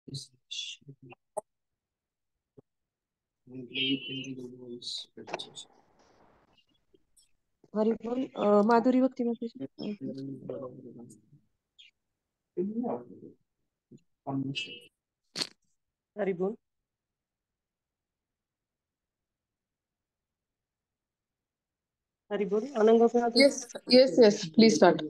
हरी बोल. माधुरी भक्ती मातेची. हरी बोल. हरी बोल. अनंग. Yes, please start.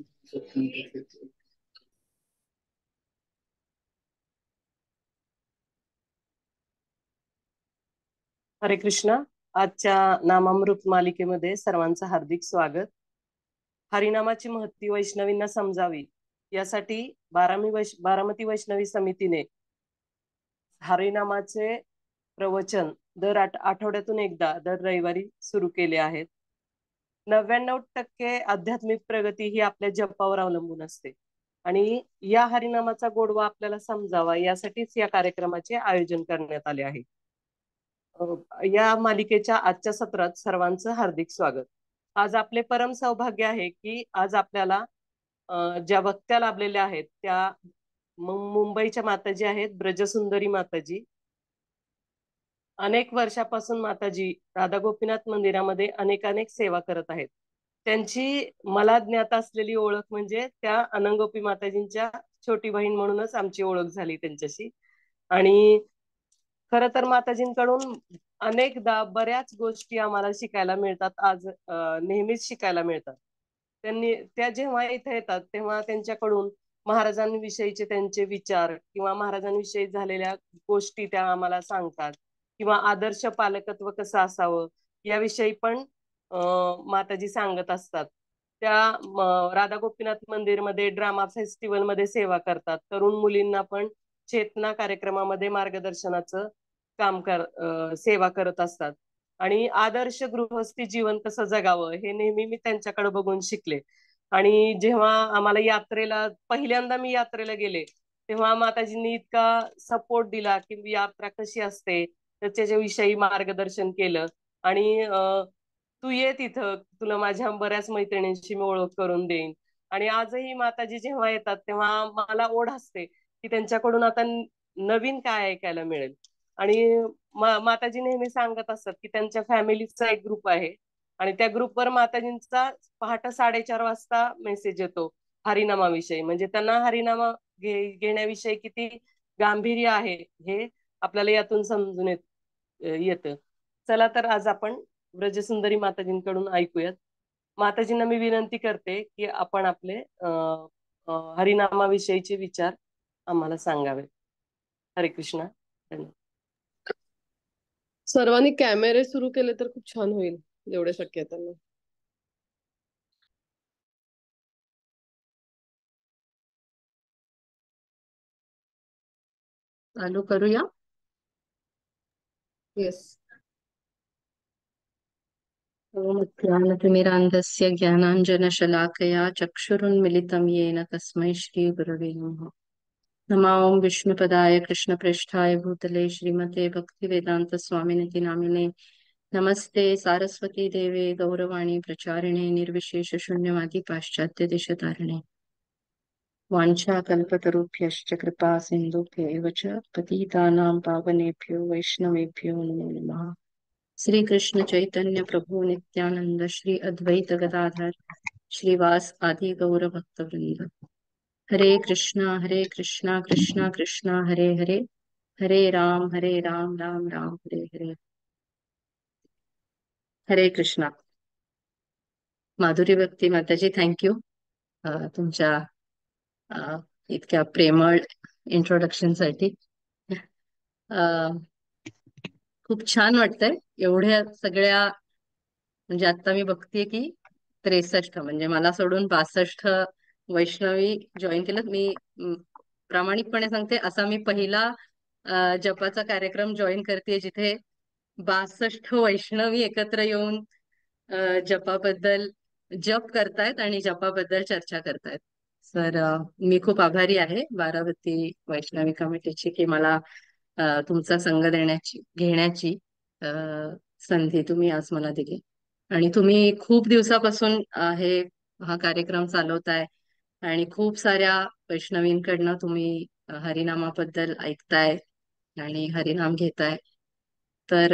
हरे कृष्णा. आजच्या नामामृत मालिकेमध्ये सर्वांचं हार्दिक स्वागत. हरिनामाची महती वैष्णवींना समजावी यासाठी बारामती वैष्णवी समितीने हरिनामाचे प्रवचन दर आठवड्यातून एकदा दर रविवारी सुरू केले आहेत. 99% आध्यात्मिक प्रगती ही आपल्या जपावर अवलंबून असते आणि या हरिनामाचा गोडवा आपल्याला समजावा यासाठीच या कार्यक्रमाचे आयोजन करण्यात आले आहे. या मालिकेच्या आजच्या सत्रात सर्वांचं हार्दिक स्वागत. आज आपले परम सौभाग्य आहे की आज आपल्याला ज्या वक्त्या लाभलेल्या आहेत त्या मुंबईच्या माताजी आहेत, ब्रजसुंदरी माताजी. अनेक वर्षापासून माताजी राधा गोपीनाथ मंदिरामध्ये अनेक सेवा करत आहेत. त्यांची मला ज्ञात असलेली ओळख म्हणजे त्या अनंगोपी माताजींच्या छोटी बहीण म्हणूनच आमची ओळख झाली त्यांच्याशी. आणि खरं तर माताजींकडून अनेकदा बऱ्याच गोष्टी आम्हाला शिकायला मिळतात. आज नेहमीच शिकायला मिळतात. त्या जेव्हा इथे येतात तेव्हा त्यांच्याकडून महाराजांविषयीचे त्यांचे विचार किंवा महाराजांविषयी झालेल्या गोष्टी त्या आम्हाला सांगतात किंवा आदर्श पालकत्व कसं असावं याविषयी पण माताजी सांगत असतात. त्या राधा गोपीनाथ मंदिरमध्ये ड्रामा फेस्टिवल मध्ये सेवा करतात. तरुण मुलींना पण चेतना कार्यक्रमामध्ये मार्गदर्शनाचं सेवा करत असतात. आणि आदर्श गृहस्थी जीवन कसं जगावं हे नेहमी मी त्यांच्याकडे बघून शिकले. आणि जेव्हा आम्हाला पहिल्यांदा मी यात्रेला गेले तेव्हा माताजींनी इतका सपोर्ट दिला की यात्रा कशी असते त्याच्या विषयी मार्गदर्शन केलं. आणि तू ये तिथं, तुला माझ्या बऱ्याच मैत्रिणींशी मी ओळख करून देईन. आणि आजही माताजी जेव्हा येतात तेव्हा मला ओढ असते की त्यांच्याकडून आता नवीन काय ऐकायला मिळेल. आणि माताजी नेहमी सांगत असतात की त्यांच्या फॅमिलीचा एक ग्रुप आहे आणि त्या ग्रुपवर माताजींचा पहाटे 4:30 वाजता मेसेज येतो हरिनामाविषयी. म्हणजे त्यांना हरिनामा घेण्याविषयी किती गांभीर्य आहे हे आपल्याला यातून समजून येतं. चला तर आज आपण ब्रजसुंदरी माताजींकडून ऐकूयात. माताजींना मी विनंती करते की आपण आपले हरिनामाविषयीचे विचार आम्हाला सांगावे. हरे कृष्णा. सर्वांनी कॅमेरे सुरू केले तर खूप छान होईल, जेवढे शक्य आहे त्यांना. चालू करूया. येस. ओम ज्ञानतिमिरान्धस्य ज्ञानाञ्जनशलाकया चक्षुरुन्मिलितं येन तस्मै श्रीगुरवे नमः. नमो ओम विष्णुपदाय कृष्णप्रेष्ठाय भूतले श्रीमते भक्तिवेदांत स्वामिनिति नामिने नमस्ते सारस्वती देवे गौरवाणी प्रचारिणे निर्विशेष शून्यवादी पाश्चात्य देशतारिणे वाञ्छाकल्पतरुभ्यश्च कृपा सिन्धुभ्यैव च पतितानां पावनेभ्यो वैष्णवेभ्यो नमो नमः. श्री कृष्ण चैतन्य प्रभु नित्यानंद श्री अद्वैत गदाधर श्रीवास आदि गौर भक्त वृंद. हरे कृष्णा कृष्णा कृष्णा हरे हरे, हरे राम राम राम हरे हरे. हरे कृष्णा. माधुरी भक्ती माताजी, थँक्यू तुमच्या इतक्या प्रेमळ इंट्रोडक्शन साठी. खूप छान वाटतंय एवढ्या सगळ्या. म्हणजे आता मी बघतेय की 63 म्हणजे मला सोडून 62 वैष्णवी जॉईन केलं. मी प्रामाणिकपणे सांगते असा मी पहिला जपाचा कार्यक्रम जॉईन करते जिथे 62 वैष्णवी एकत्र येऊन जपाबद्दल जप करतायत आणि जपाबद्दल चर्चा करतायत. तर मी खूप आभारी आहे बारामती वैष्णवी कमिटीची की मला तुमचा संग घेण्याची संधी तुम्ही आज मला दिली. आणि तुम्ही खूप दिवसापासून हा कार्यक्रम चालवताय आणि खूप साऱ्या वैष्णवींकडनं तुम्ही हरिनामाबद्दल ऐकताय आणि हरिनाम घेताय. तर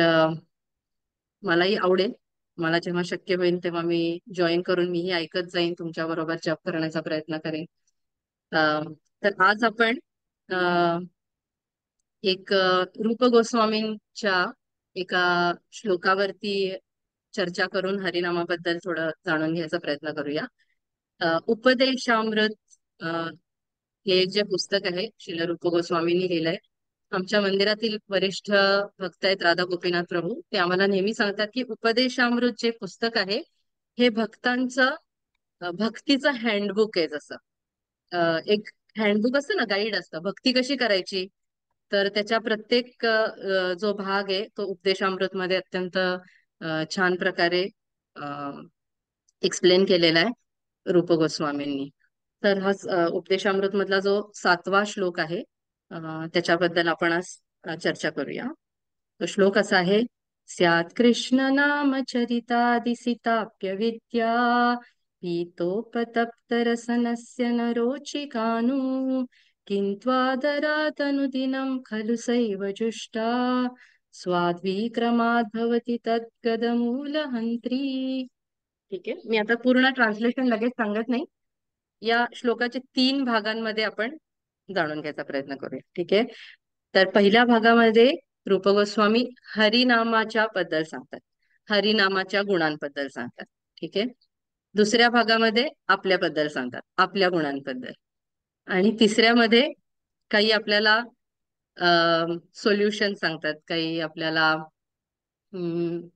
मलाही आवडेल. मला जेव्हा शक्य होईल तेव्हा मी जॉईन करून मीही ऐकत जाईन, तुमच्या बरोबर जप करण्याचा प्रयत्न करेन. तर आज आपण अ, एक रूप गोस्वामींच्या एका श्लोकावरती चर्चा करून हरिनामाबद्दल थोडं जाणून घ्यायचा प्रयत्न करूया. उपदेशामृत अ, हे जे पुस्तक आहे श्रील रूप गोस्वामींनी लिहिलंय. आमच्या मंदिरातील वरिष्ठ भक्त आहेत राधा गोपीनाथ प्रभू, ते आम्हाला नेहमी सांगतात की उपदेशामृत जे पुस्तक आहे हे भक्तांचं भक्तीचं हँडबुक आहे. जसं एक हँडबुक असतं ना, गाईड असतं भक्ती कशी करायची, तर त्याच्या प्रत्येक जो भाग आहे तो उपदेशामृत मध्ये अत्यंत छान प्रकारे एक्सप्लेन केलेला आहे रूप गोस्वामींनी. तर हा उपदेशामृत मधला जो 7वा श्लोक आहे त्याच्याबद्दल आपण आज चर्चा करूया. तो श्लोक असा आहे: स्यात् कृष्ण नाम चरितादिसिताप्य विद्या पीतोपतप्तरसनस्य न रोचिकानु किन्त्वादरादनुदिनं खलु सैव जुष्टा स्वाद्विक्रमाद्भवति तद्गदमूलहन्त्री. ठीक आहे, मी आता पूर्ण ट्रान्सलेशन लगेच सांगत नाही. या श्लोकाचे 3 भागांमध्ये आपण जाणून घ्यायचा प्रयत्न करूया. ठीक आहे, तर पहिल्या भागामध्ये रूप गोस्वामी हरिनामाच्या बद्दल सांगतात, हरिनामाच्या गुणांबद्दल सांगतात. ठीक आहे, दुसऱ्या भागामध्ये आपल्याबद्दल सांगतात, आपल्या गुणांबद्दल. आणि तिसऱ्यामध्ये काही आपल्याला सोल्युशन सांगतात, काही आपल्याला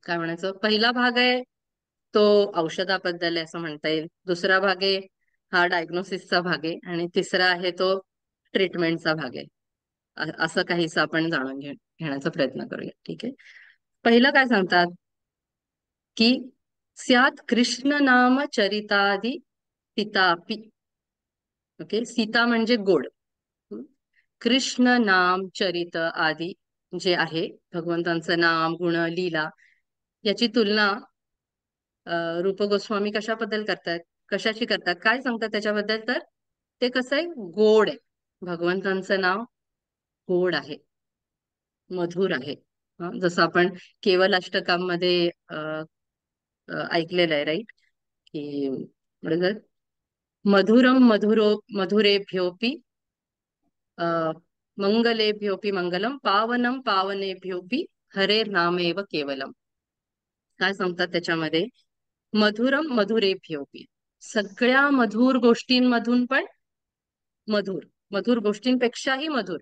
काय म्हणायचं. पहिला भाग आहे तो औषधाबद्दल आहे असं म्हणता येईल. दुसरा भाग आहे हा डायग्नोसिसचा भाग आहे. आणि तिसरा आहे तो ट्रीटमेंटचा भाग आहे. असं काहीच आपण जाणून घेण्याचा प्रयत्न करूया. ठीक आहे, पहिलं काय सांगतात की स्यात् कृष्ण नाम चरितादि पितापि. ओके, सीता म्हणजे गोड. कृष्ण नाम चरित आदी जे आहे भगवंतांचं नाम, गुण, लीला, याची तुलना रूप गोस्वामी कशाबद्दल करतात, कशाशी करतात, काय सांगतात त्याच्याबद्दल. तर ते कसं आहे, गोड आहे. भगवंतांचं नाव गोड आहे, मधुर आहे. जसं आपण केवल अष्टकामध्ये ऐकलेलं आहे, राईट, की बरोबर, मधुरम मधुरो मधुरेभ्योपि मंगलेभ्योपि मंगलम पावनम पावनेभ्योपि हरेर नामेव केवलम. काय सांगतात त्याच्यामध्ये, मधुरम मधुरेभ्योपि, सगळ्या मधुर गोष्टींमधून पण मधुर, मधुर गोष्टींपेक्षाही मधुर,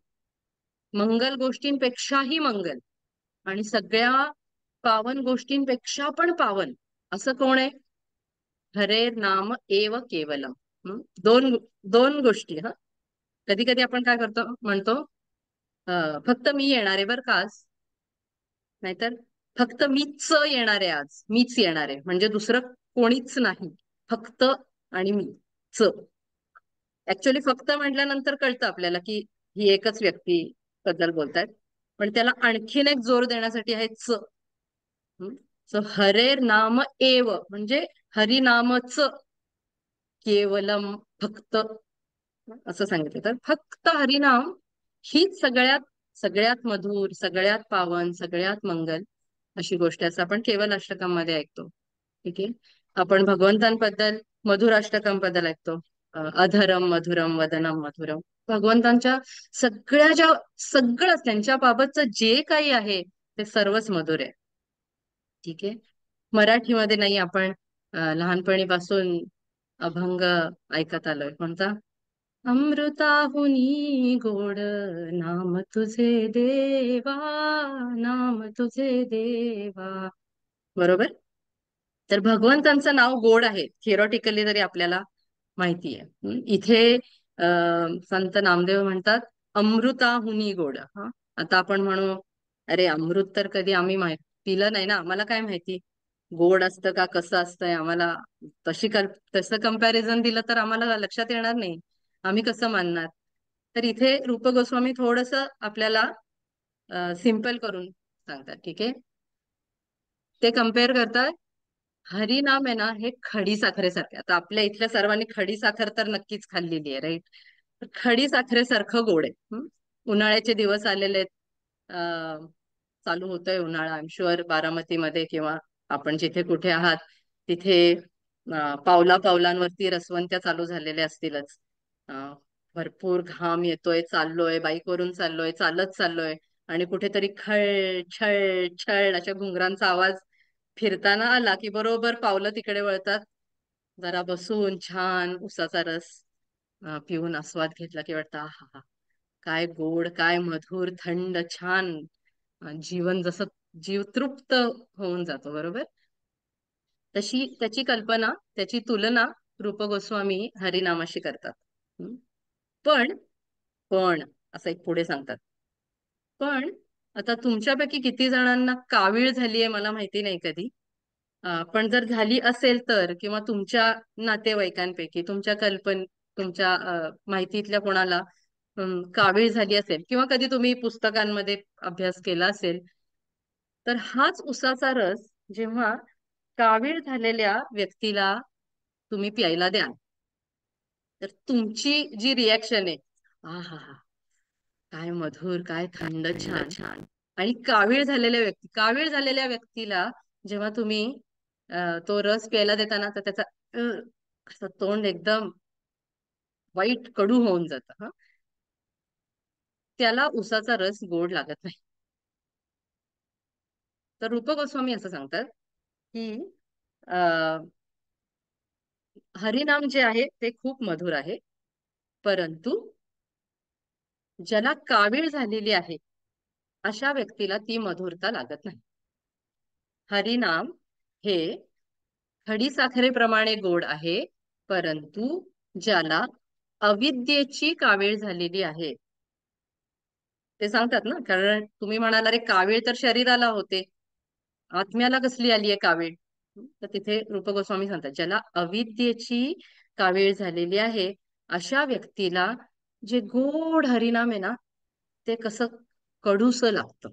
मंगल गोष्टींपेक्षाही मंगल, आणि सगळ्या पावन गोष्टींपेक्षा पण पावन असं कोण आहे. हरेर नाम एव केवलम. दोन दोन गोष्टी. कधी कधी आपण काय करतो, म्हणतो फक्त मी येणार आहे बरं का आज, नाहीतर फक्त मीच येणार आहे आज, मीच येणार आहे, म्हणजे दुसरं कोणीच नाही, फक्त आणि मीच. ऍक्च्युअली फक्त म्हटल्यानंतर कळतं आपल्याला की ही एकच व्यक्ती बद्दल बोलतायत, पण त्याला आणखीन एक जोर देण्यासाठी आहे च. सो हरेर नाम एव म्हणजे हरिनामच, केवलम फक्त असं सांगितलं. तर फक्त हरिनाम हीच सगळ्यात सगळ्यात मधुर, सगळ्यात पावन, सगळ्यात मंगल अशी गोष्ट असं आपण केवल अष्टकांमध्ये ऐकतो. ठीक आहे, आपण भगवंतांबद्दल मधुर अष्टकांबद्दल ऐकतो, अधरम मधुरम वदनम मधुरम. भगवंतांच्या सगळंच त्यांच्या बाबतचं जे काही आहे ते सर्वच मधुर आहे. ठीक आहे, मराठीमध्ये नाही, आपण लहानपणीपासून अभंग ऐकत आलोय. कोणता, अमृताहुनी गोड नाम तुझे देवा, नाम तुझे देवा. बरोबर, तर भगवंतांचं नाव गोड आहे, थिअरॉटिकली तरी आपल्याला माहिती आहे. इथे संत नामदेव म्हणतात अमृताहुनी गोड. आता आपण म्हणू, अरे अमृत तर कधी आम्ही पिलं नाही ना, आम्हाला काय माहिती गोड असतं का कसं असतंय. आम्हाला तसं कम्पॅरिझन दिलं तर आम्हाला लक्षात येणार नाही, आम्ही कसं मानणार. तर इथे रूप गोस्वामी थोडस आपल्याला सिंपल करून सांगतात. ठीक आहे, ते कम्पेअर करतात. हरिनाम आहे ना, हे खडी साखरेसारखे. आता आपल्या इथल्या सर्वांनी खडी साखर तर नक्कीच खाल्लेली आहे, राईट. खडी साखरेसारखं गोड आहे. उन्हाळ्याचे दिवस आलेले आहेत. अं, चालू होतोय उन्हाळा. आय एम शुअर बारामतीमध्ये किंवा आपण जिथे कुठे आहात तिथे पावला पावलांवरती रसवंत्या चालू झालेल्या असतीलच. अं, भरपूर घाम येतोय, चाललोय, बाईकवरून चाललोय, चालत चाललोय आणि कुठेतरी खळ छळ छळ अशा घुंगरांचा आवाज फिरताना आला की बरोबर पावलं तिकडे वळतात. जरा बसून छान उसाचा रस पिऊन आस्वाद घेतला की वाटतं आहा, काय गोड, काय मधुर, थंड, छान. जीवन जसं जीव तृप्त होऊन जातो. बरोबर. तशी त्याची कल्पना, त्याची तुलना रूप गोस्वामी हरिनामाशी करतात. हं? पण पण असं एक पुढे सांगतात. पण आता तुमच्यापैकी किती जणांना कावीळ झालीये मला माहिती नाही कधी. पण जर झाली असेल तर, किंवा तुमच्या नातेवाईकांपैकी तुमच्या माहितीतल्या कोणाला कावीळ झाली असेल किंवा कधी तुम्ही पुस्तकांमध्ये अभ्यास केला असेल, तर हाच उसाचा रस जेव्हा कावीळ झालेल्या व्यक्तीला तुम्ही प्यायला द्याल, तर तुमची जी रिॲक्शन आहे, हा हा हा, काय मधुर, काय थंड, छान. आणि कावीळ झालेल्या व्यक्तीला जेव्हा तुम्ही तो रस प्यायला देताना, तर त्याचा असं तोंड एकदम वाईट कडू होऊन जातं. हा, त्याला उसाचा रस गोड लागत नाही. तर रूप गोस्वामी असं सांगतात की हरिनाम जे आहे ते खूप मधुर आहे, परंतु ज्याला कावीळ झालेली आहे अशा व्यक्तीला ती मधुरता लागत नाही. हरिनाम हे खडीसाखरेप्रमाणे गोड आहे, परंतु ज्याला अविद्येची कावीळ झालेली आहे, ते सांगतात ना, कारण तुम्ही म्हणाला रे कावीळ तर शरीराला होते, आत्म्याला कसली आली आहे कावीळ. तर तिथे रूप गोस्वामी सांगतात ज्याला अविद्येची कावीळ झालेली आहे अशा व्यक्तीला जे गोड हरिनाम आहे ना, ते कसं कडूस लागतं.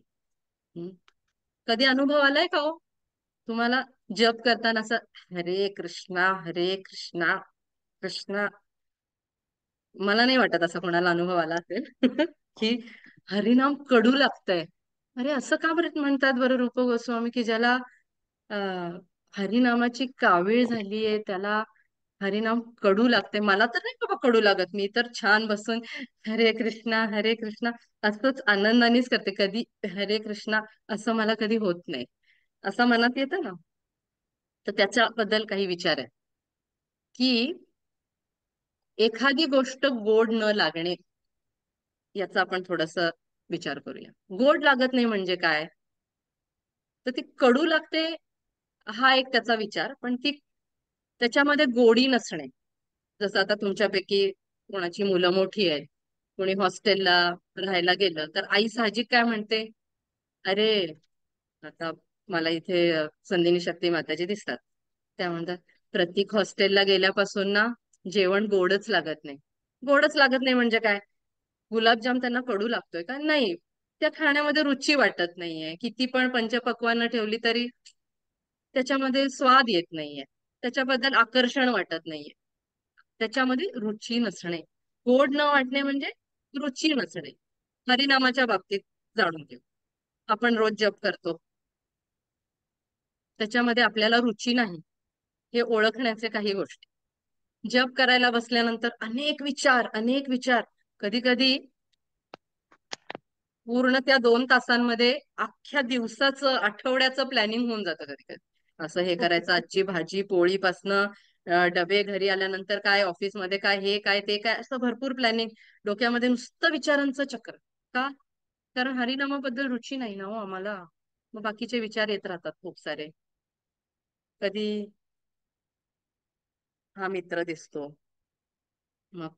कधी अनुभव आलाय का हो तुम्हाला जप करताना असं, हरे कृष्णा हरे कृष्णा कृष्णा? मला नाही वाटत असा कोणाला अनुभव आला असेल की हरिनाम कडू लागतंय. अरे असं का बरं म्हणतात बरं रूप गोस्वामी की ज्याला अं हरिनामाची कावीळ झालीये त्याला हरिनाम कडू लागते? मला तर नाही बाबा कडू लागत. मी तर छान बसून हरे कृष्णा असंच आनंदानेच करते. कधी हरे कृष्णा असं मला कधी होत नाही. असं मनात येतं ना, तर त्याच्याबद्दल काही विचार आहे की एखादी गोष्ट गोड न लागणे याचा आपण थोडस विचार करूया. गोड लागत नाही म्हणजे काय? तर ती कडू लागते हा एक त्याचा विचार, पण ती त्याच्यामध्ये गोडी नसणे. जसं आता तुमच्यापैकी कोणाची मुलं मोठी आहेत, कोणी हॉस्टेलला राहायला गेलं तर आई साहजिक काय म्हणते, अरे आता मला इथे संदिनी शक्ती माताजी दिसतात, त्या म्हणतात प्रत्येक हॉस्टेलला गेल्यापासून ना जेवण गोडच लागत नाही. गोडच लागत नाही म्हणजे काय? गुलाबजाम त्यांना कडू लागतोय का? नाही, त्या खाण्यामध्ये रुची वाटत नाहीये. किती पण पंचपक्वान्न ठेवली तरी त्याच्यामध्ये स्वाद येत नाहीये, त्याच्याबद्दल आकर्षण वाटत नाहीये. त्याच्यामध्ये रुची नसणे, गोड न वाटणे म्हणजे रुची नसणे. हरिनामाच्या बाबतीत जाणून घेऊ. आपण रोज जप करतो, त्याच्यामध्ये आपल्याला रुची नाही हे ओळखण्याचे काही गोष्टी. जप करायला बसल्यानंतर अनेक विचार, कधी कधी पूर्ण त्या 2 तासांमध्ये अख्ख्या दिवसाचं आठवड्याचं प्लॅनिंग होऊन जातं. कधी कधी असं हे करायचं, आजची भाजी पोळीपासनं डबे, घरी आल्यानंतर काय, ऑफिसमध्ये काय, हे काय ते काय, असं भरपूर प्लॅनिंग. डोक्यामध्ये नुसतं विचारांचं चक्र. का? कारण हरिनामाबद्दल रुची नाही ना हो आम्हाला. मग बाकीचे विचार येत राहतात खूप सारे. कधी हा मित्र दिसतो, मग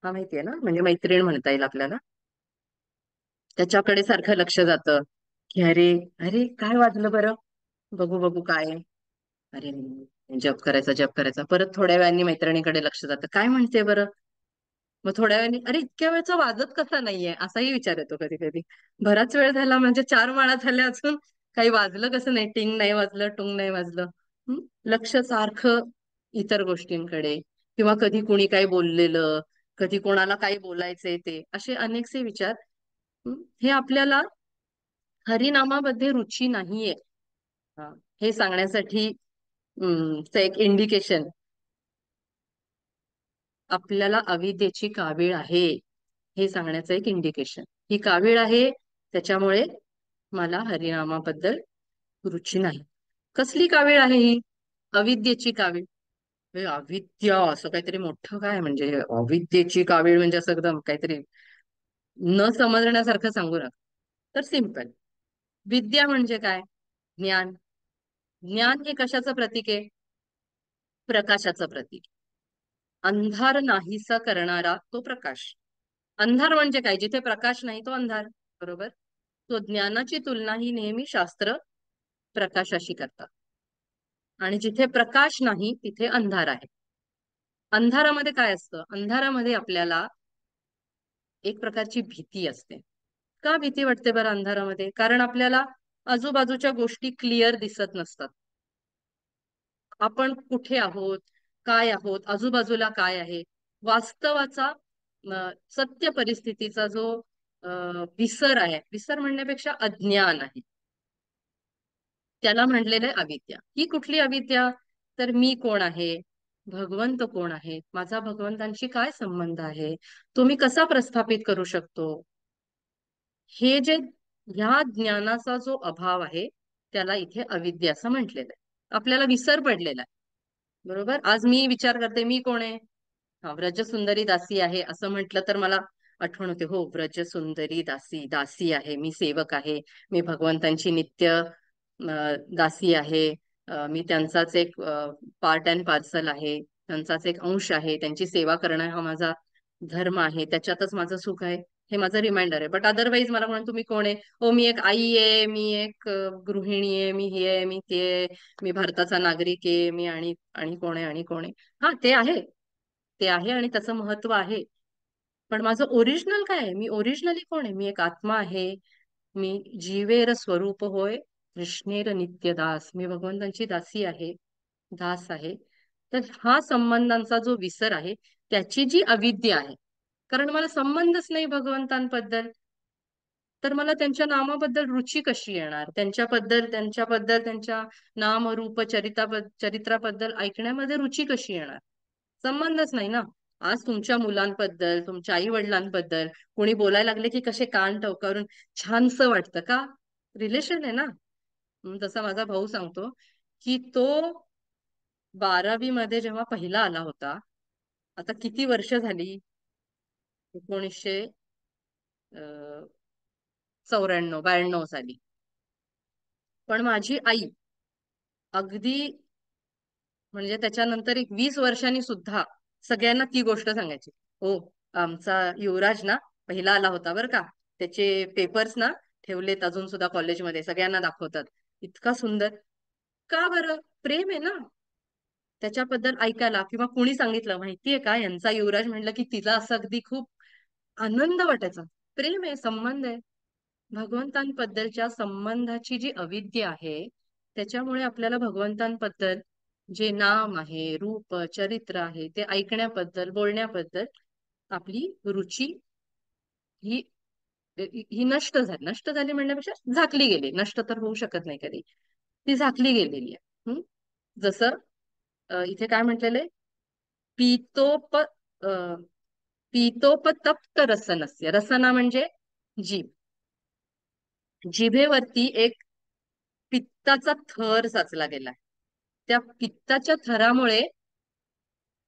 हा माहितीये ना, म्हणजे मैत्रीण म्हणता येईल आपल्याला, त्याच्याकडे सारखं लक्ष जातं की अरे अरे काय वाजलं बरं, बघू बघू काय आहे. अरे जप करायचा. परत थोड्या वेळाने मैत्रिणीकडे लक्ष जातं, काय म्हणते बरं. मग थोड्या वेळाने अरे इतक्या वेळचा वाजत कसा नाहीये, असाही विचार येतो कधी कधी. बराच वेळ झाला, म्हणजे 4 माळा झाल्या अजून काही वाजलं कसं नाही, टिंग नाही वाजलं, टुंग नाही वाजलं. लक्ष सारखं इतर गोष्टींकडे, किंवा कधी कुणी काय बोललेलं, कधी कोणाला काय बोलायचंय ते असे अनेकसे विचार. हे आपल्याला हरिनामामध्ये रुची नाहीये हे सांगण्यासाठी एक इंडिकेशन. आपल्याला अविद्येची कावीळ आहे हे सांगण्याचं एक इंडिकेशन. ही कावीळ आहे, त्याच्यामुळे मला हरिनामाबद्दल रुची नाही. कसली कावीळ आहे ही? अविद्येची कावीळ. अविद्या असं काहीतरी मोठं काय, म्हणजे अविद्येची कावीळ म्हणजे असं एकदम काहीतरी न समजण्यासारखं सांगू नका. तर सिंपल, विद्या म्हणजे काय? ज्ञान. ज्ञान हे कशाचं प्रतीक आहे? प्रकाशाचं प्रतीक. अंधार नाहीसा करणारा तो प्रकाश. अंधार म्हणजे काय? जिथे प्रकाश नाही तो अंधार, बरोबर? तो ज्ञानाची तुलना ही नेहमी शास्त्र प्रकाशाशी करतात. आणि जिथे प्रकाश नाही तिथे अंधार आहे. अंधारामध्ये काय असतं? अंधारामध्ये आपल्याला एक प्रकारची भीती असते. का भीती वाटते बरं अंधारामध्ये? कारण आपल्याला आजूबाजूच्या गोष्टी क्लिअर दिसत नसतात. आपण कुठे आहोत, काय आहोत, आजूबाजूला काय आहे, वास्तवाचा सत्य परिस्थितीचा जो विसर आहे, विसर म्हणण्यापेक्षा अज्ञान आहे, त्याला म्हणलेलं आहे अविद्या. ही कुठली अविद्या? तर मी कोण आहे, भगवंत कोण आहे, माझा भगवंतांशी काय संबंध आहे, तो मी कसा प्रस्थापित करू शकतो, हे जे ह्या ज्ञानाचा जो अभाव आहे त्याला इथे अविद्या असं म्हटलेलं आहे. आपल्याला विसर पडलेला आहे, बरोबर? आज मी विचार करते मी कोण आहे. व्रजसुंदरी दासी आहे असं म्हटलं तर मला आठवण होते, हो व्रजसुंदरी दासी, दासी आहे मी, सेवक आहे मी, भगवंतांची नित्य दासी आहे. मी त्यांचाच एक पार्ट अँड पार्सल आहे, त्यांचाच एक अंश आहे, त्यांची सेवा करणं हा माझा धर्म आहे, त्याच्यातच माझं सुख आहे, हे माझं रिमाइंडर आहे. बट अदरवाईज मला म्हणून तुम्ही कोण आहे? हो मी एक आई आहे, मी एक गृहिणी आहे, मी हे आहे, मी ते आहे, मी भारताचा नागरिक आहे, मी आणि आणि कोण आहे, आणि कोण आहे. हा ते आहे, ते आहे आणि त्याचं महत्व आहे. पण माझं ओरिजिनल काय आहे? मी ओरिजिनली कोण आहे? मी एक आत्मा आहे, मी जीवेर स्वरूप होय कृष्णेर नित्यदास, मी भगवंतांची दासी आहे, दास आहे. तर हा संबंधांचा जो विसर आहे त्याची जी अविद्या आहे, कारण मला संबंधच नाही भगवंतांबद्दल, तर मला त्यांच्या नामाबद्दल रुची कशी येणार? त्यांच्याबद्दल त्यांच्या नाम रूप चरित्राबद्दल ऐकण्यामध्ये रुची कशी येणार? संबंधच नाही ना. आज तुमच्या मुलांबद्दल, तुमच्या आई वडिलांबद्दल कोणी बोलायला लागले की कसे कान टवकारून छानसं वाटतं का? रिलेशन आहे ना. जसा माझा भाऊ सांगतो की तो 12वी मध्ये जेव्हा पहिला आला होता, आता किती वर्ष झाली, 1994-92 साली. पण माझी आई अगदी म्हणजे त्याच्यानंतर एक 20 वर्षांनी सुद्धा सगळ्यांना ती गोष्ट सांगायची, हो आमचा युवराज ना पहिला आला होता बरं का, त्याचे पेपर्स ना ठेवलेत अजून सुद्धा कॉलेजमध्ये, सगळ्यांना दाखवतात, इतका सुंदर. का बरं? प्रेम आहे ना त्याच्याबद्दल ऐकायला. किंवा कुणी सांगितलं माहितीये का यांचा युवराज, म्हणलं की तिला असं अगदी खूप आनंद वाटायचा. प्रेम आहे, संबंध आहे. भगवंतांबद्दलच्या संबंधाची जी अविद्या आहे त्याच्यामुळे आपल्याला भगवंतांबद्दल जे नाम आहे, रूप चरित्र आहे ते ऐकण्याबद्दल, बोलण्याबद्दल आपली रुची ही ही नष्ट झाली म्हणण्यापेक्षा झाकली गेली. नष्ट तर होऊ शकत नाही कधी, ती झाकली गेलेली आहे. जसं इथे काय म्हटलेलं आहे? पितोप पितोपतप्त रसनस्य. रसना म्हणजे जीभ. जिभेवरती एक पित्ताचा थर साचला गेलाय. त्या पित्ताच्या थरामुळे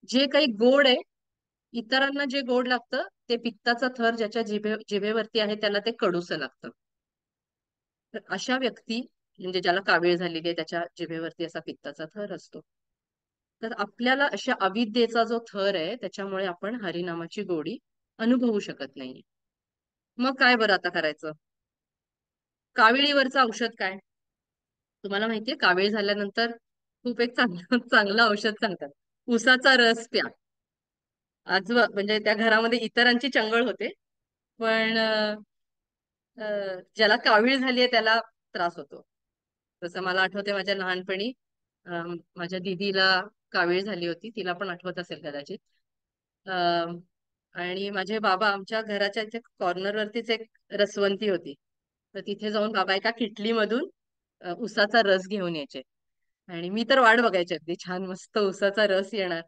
जे काही गोड आहे, इतरांना जे गोड लागतं ते पित्ताचा थर ज्याच्या जिभेवरती आहे त्याला ते कडूस लागतं. तर अशा व्यक्ती, म्हणजे ज्याला कावीळ झालेली आहे त्याच्या जिभेवरती असा पित्ताचा थर असतो. तर आपल्याला अशा अविद्येचा जो थर आहे त्याच्यामुळे आपण हरिनामाची गोडी अनुभवू शकत नाही. मग काय बरं आता करायचं? काविळीवरचं औषध काय? तुम्हाला माहितीये कावीळ झाल्यानंतर खूप एक चांगलं चांगलं औषध सांगतात, उसाचा रस प्या. आज म्हणजे त्या घरामध्ये इतरांची चंगळ होते, पण ज्याला कावीळ झालीये त्याला त्रास होतो. जसं मला आठवते माझ्या लहानपणी माझ्या दिदीला कावीळ झाली होती, तिला पण आठवत असेल कदाचित. आणि माझे बाबा आमच्या घराच्या इथे कॉर्नरवरतीच एक रसवंती होती, तर तिथे जाऊन बाबा एका किटलीमधून उसाचा रस घेऊन यायचे. आणि मी तर वाट बघायचे, अगदी छान मस्त उसाचा रस येणार.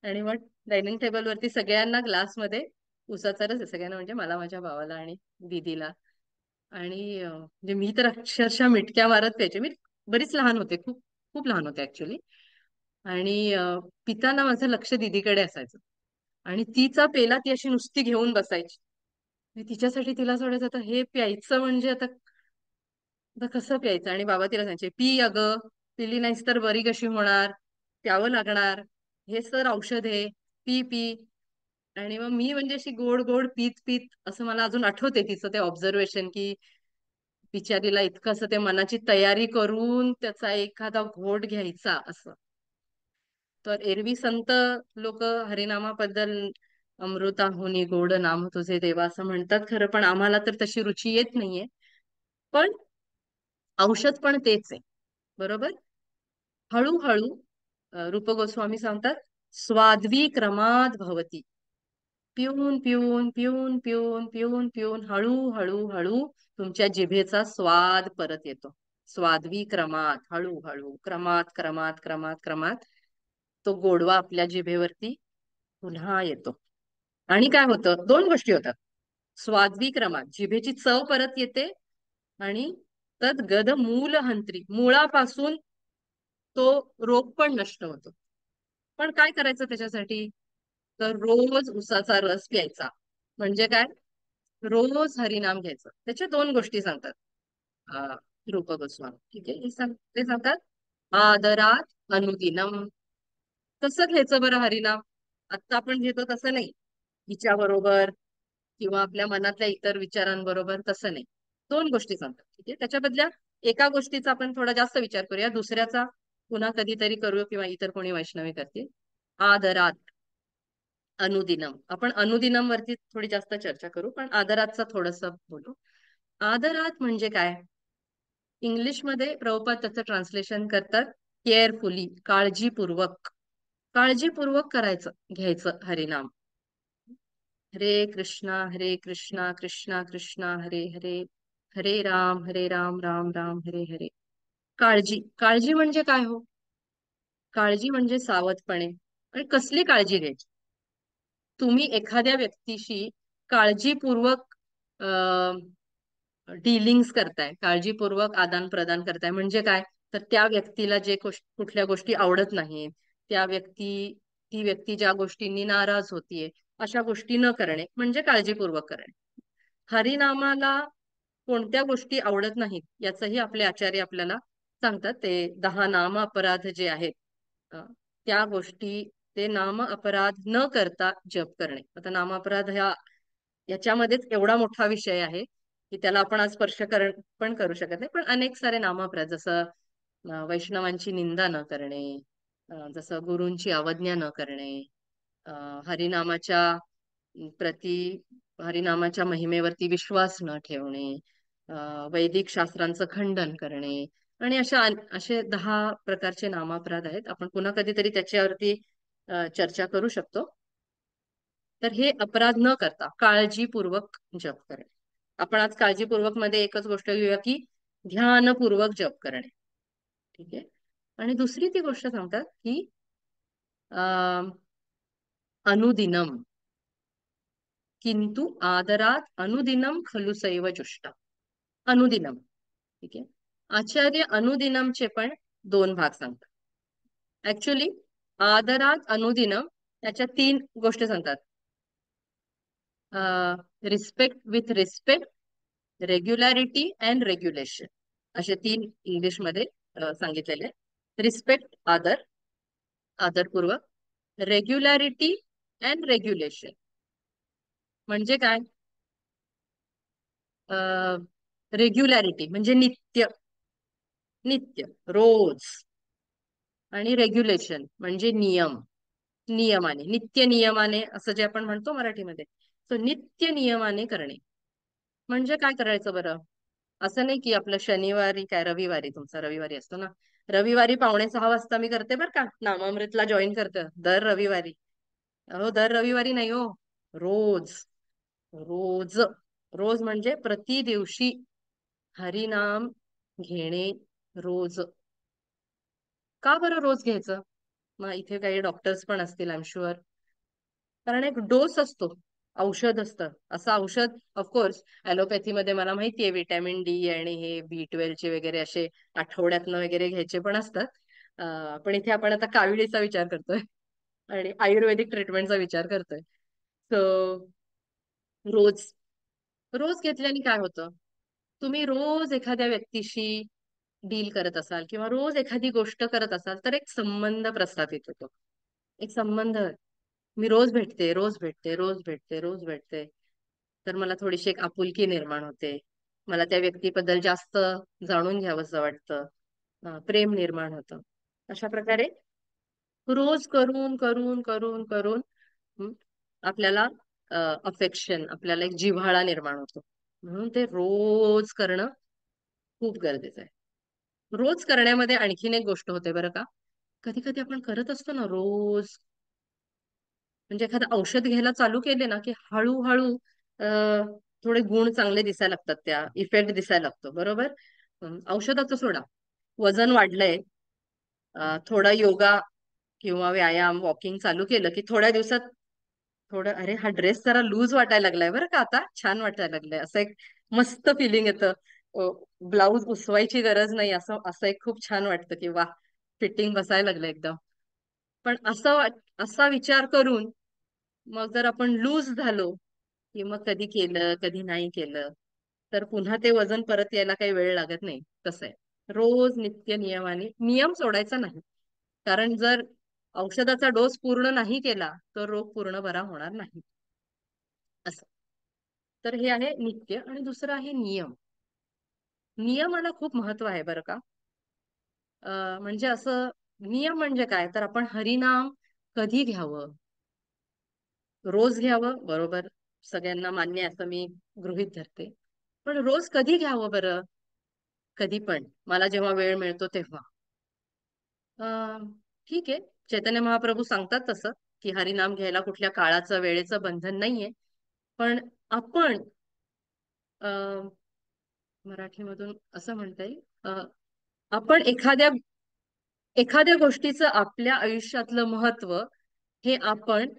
आणि मग डायनिंग टेबलवरती सगळ्यांना ग्लासमध्ये उसाचा रस, सगळ्यांना म्हणजे मला, माझ्या भावाला आणि दीदीला. आणि म्हणजे मी तर अक्षरशः मिटक्या मारत प्यायचे. मी बरीच लहान होते, खूप खूप लहान होते ऍक्च्युली. आणि पिताना माझं लक्ष दीदीकडे असायचं. आणि तिचा पेला ती अशी नुसती घेऊन बसायची. मी तिच्यासाठी तिला असं वाटायचं, आता हे प्यायचं म्हणजे आता आता कसं प्यायचं. आणि बाबा तिला सांगायचे, पी अगं, पिली नाहीस तर बरी कशी होणार, प्यावं लागणार, हे सर औषध आहे, पी पी. आणि मग मी म्हणजे अशी गोड गोड पीत पीत, असं मला अजून आठवते तिचं ते ऑब्झर्वेशन, की बिचारीला इतकं असं ते मनाची तयारी करून त्याचा एखादा घोट घ्यायचा असं. तर एरवी संत लोक हरिनामाबद्दल अमृताहुनी गोड नाम तुझे देवा असं म्हणतात खरं, पण आम्हाला तर तशी रुची येत नाहीये. पण औषध पण तेच आहे, बरोबर. हळूहळू रूप गोस्वामी सांगतात, स्वाद्वी क्रमात भवती. पिऊन पिऊन पिऊन पिऊन पिऊन पिऊन हळू हळू हळू तुमच्या जिभेचा स्वाद परत येतो. स्वाद्वी क्रमात, हळूहळू, क्रमात क्रमात क्रमात क्रमात तो गोडवा आपल्या जिभेवरती पुन्हा येतो. आणि काय होतं, दोन गोष्टी होतात. स्वाद्वी क्रमात जिभेची चव परत येते, आणि तद गद मूल हंत्री, मुळापासून तो रोग पण नष्ट होतो. पण काय करायचं त्याच्यासाठी, तर रोज उसाचा रस प्यायचा. म्हणजे काय, रोज हरिनाम घ्यायचं. त्याच्या दोन गोष्टी सांगतात रूप गोस्वामी. ठीक आहे, ते सांगतात, आदरात अनुदिनम. कसं घ्यायचं बरं हरिनाम, आता आपण घेतो तसं नाही, हिच्या बरोबर किंवा आपल्या मनातल्या इतर विचारांबरोबर, तसं नाही. दोन गोष्टी सांगतात. ठीक आहे, त्याच्या बदल्या एका गोष्टीचा आपण थोडा जास्त विचार करूया, दुसऱ्याचा पुन्हा कधीतरी करू किंवा इतर कोणी वैष्णवी करतील. आदरात अनुदिनम, आपण अनुदिनम वरती थोडी जास्त चर्चा करू, पण आदरातचं थोडस बोलू. आदरात म्हणजे काय, इंग्लिशमध्ये प्रभुपाद त्याचं ट्रान्सलेशन करतात, केअरफुली, काळजीपूर्वक. काळजीपूर्वक करायचं, घ्यायचं हरिनाम. हरे कृष्णा कृष्णा कृष्णा हरे हरे, हरे राम राम राम हरे हरे. काळजी, काळजी म्हणजे काय हो, काळजी म्हणजे सावधपणे. आणि कसली काळजी घ्यायची, तुम्ही एखाद्या व्यक्तीशी काळजीपूर्वक डीलिंग्स करताय, काळजीपूर्वक आदान प्रदान करताय, म्हणजे काय, तर त्या व्यक्तीला जे कुठल्या गोष्टी आवडत नाहीत, ती व्यक्ती ज्या गोष्टींनी नाराज होतीये, अशा गोष्टी न करणे म्हणजे काळजीपूर्वक करणे. हरिनामाला कोणत्या गोष्टी आवडत नाहीत याचंही आपले आचार्य आपल्याला सांगतात. ते 10 नाम अपराध जे आहेत, त्या गोष्टी, ते नाम अपराध न करता जप करणे. आता नाम अपराध याच्यामध्येच एवढा मोठा विषय आहे की त्याला आपण आज स्पर्श पण करू शकत नाही. पण अनेक सारे नाम अपराध, जसं वैष्णवांची निंदा न करणे, जसं गुरूंची अवज्ञा न करणे, हरिनामाच्या प्रति, हरिनामाच्या महिमेवरती विश्वास न ठेवणे, वैदिक शास्त्रांचं खंडन करणे, आणि असे 10 प्रकारचे नामापराध आहेत. आपण पुन्हा कधीतरी त्याच्यावरती चर्चा करू शकतो. तर हे अपराध न करता काळजीपूर्वक जप करणे. आपण आज काळजीपूर्वक मध्ये एकच गोष्ट घेऊया की ध्यानपूर्वक जप करणे. ठीक आहे, आणि दुसरी ती गोष्ट सांगतात की अनुदिनम, किंतु आदरात अनुदिनम खलु सैव जुष्ट. अनुदिनम, ठीक आहे. आचार्य अनुदिनमचे पण 2 भाग सांगतात. ऍक्च्युली आदरात अनुदिनम त्याच्या 3 गोष्टी सांगतात. Respect with respect, regularity and regulation, असे 3 इंग्लिशमध्ये सांगितलेले. रिस्पेक्ट आदर, आदरपूर्वक. रेग्युलॅरिटी अँड रेग्युलेशन म्हणजे काय, रेग्युलॅरिटी म्हणजे नित्य, नित्य रोज. आणि रेग्युलेशन म्हणजे नियम, नियमाने, नित्य नियमाने असं जे आपण म्हणतो मराठीमध्ये, तो नित्य नियमाने करणे. म्हणजे काय करायचं बरं, असं नाही की आपलं शनिवारी, काय रविवारी, तुमचा रविवारी असतो ना, रविवारी 5:45 मी करते बरं का, नामामृतला जॉईन करते दर रविवारी. हो, दर रविवारी नाही हो, रोज. रोज. रोज म्हणजे प्रति दिवशी हरिनाम घेणे. रोज. का बरं रोज घ्यायचं? मग इथे काही डॉक्टर्स पण असतील आय एम शुअर. कारण एक डोस असतो, औषध असतं. असं औषध ऑफकोर्स ऍलोपॅथीमध्ये मला माहितीये व्हिटॅमिन डी आणि हे B12चे वगैरे असे आठवड्यातनं वगैरे घ्यायचे पण असतात. पण इथे आपण आता काविळीचा विचार करतोय आणि आयुर्वेदिक ट्रीटमेंटचा विचार करतोय. सो रोज. रोज घेतल्याने काय होतं? तुम्ही रोज एखाद्या व्यक्तीशी डील करत असाल किंवा रोज एखादी गोष्ट करत असाल तर एक संबंध प्रस्थापित होतो. एक संबंध. मी रोज भेटते, रोज भेटते, रोज भेटते, रोज भेटते, तर मला थोडीशी एक आपुलकी निर्माण होते. मला त्या व्यक्तीबद्दल जास्त जाणून घ्यावंसं वाटतं. प्रेम निर्माण होतं. अशा प्रकारे रोज करून करून करून करून हं, आपल्याला अफेक्शन, आपल्याला एक जिव्हाळा निर्माण होतो. म्हणून ते रोज करणं खूप गरजेचं आहे. रोज करण्यामध्ये आणखीन एक गोष्ट होते बरं का. कधी कधी आपण करत असतो ना रोज, म्हणजे एखादं औषध घ्यायला चालू केले ना की हळूहळू थोडे गुण चांगले दिसायला लागतात, त्या इफेक्ट दिसायला लागतो. बरोबर. औषधाचं सोडा. वजन वाढलंय, थोडा योगा किंवा व्यायाम वॉकिंग चालू केलं की थोड्या दिवसात थोडं, अरे हा ड्रेस जरा लूज वाटायला लागलाय बरं का, आता छान वाटायला लागलाय, असं एक मस्त फिलिंग येतं. ब्लाऊज उसवायची गरज नाही, असं असं एक खूप छान वाटतं की वा, फिटिंग बसायला लागलं एकदम. पण असा विचार करून मग जर आपण लूज झालो की मग कधी केलं कधी नाही केलं तर पुन्हा ते वजन परत यायला काही वेळ लागत नाही. तसं आहे. रोज नित्य नियमाने नियम सोडायचा नाही. कारण जर औषधाचा डोस पूर्ण नाही केला तर रोग पूर्ण बरा होणार नाही. असं. तर हे आहे नित्य. आणि दुसरं आहे नियम. नियमाला खूप महत्व आहे बरं का. म्हणजे असं, नियम म्हणजे काय, तर आपण हरिनाम कधी घ्यावं? रोज घ्यावं, बरोबर. सगळ्यांना मान्य आहे असं मी गृहीत धरते. पण रोज कधी घ्यावं बरं? कधी पण, मला जेव्हा वेळ मिळतो तेव्हा. अं, ठीक आहे. चैतन्य महाप्रभू सांगतात तसं की हरिनाम घ्यायला कुठल्या काळाचं वेळेचं बंधन नाहीये. पण आपण मराठीमधून असं म्हणता येईल, आपण एखाद्या एखाद्या गोष्टीचं आपल्या आयुष्यातलं महत्व हे आपण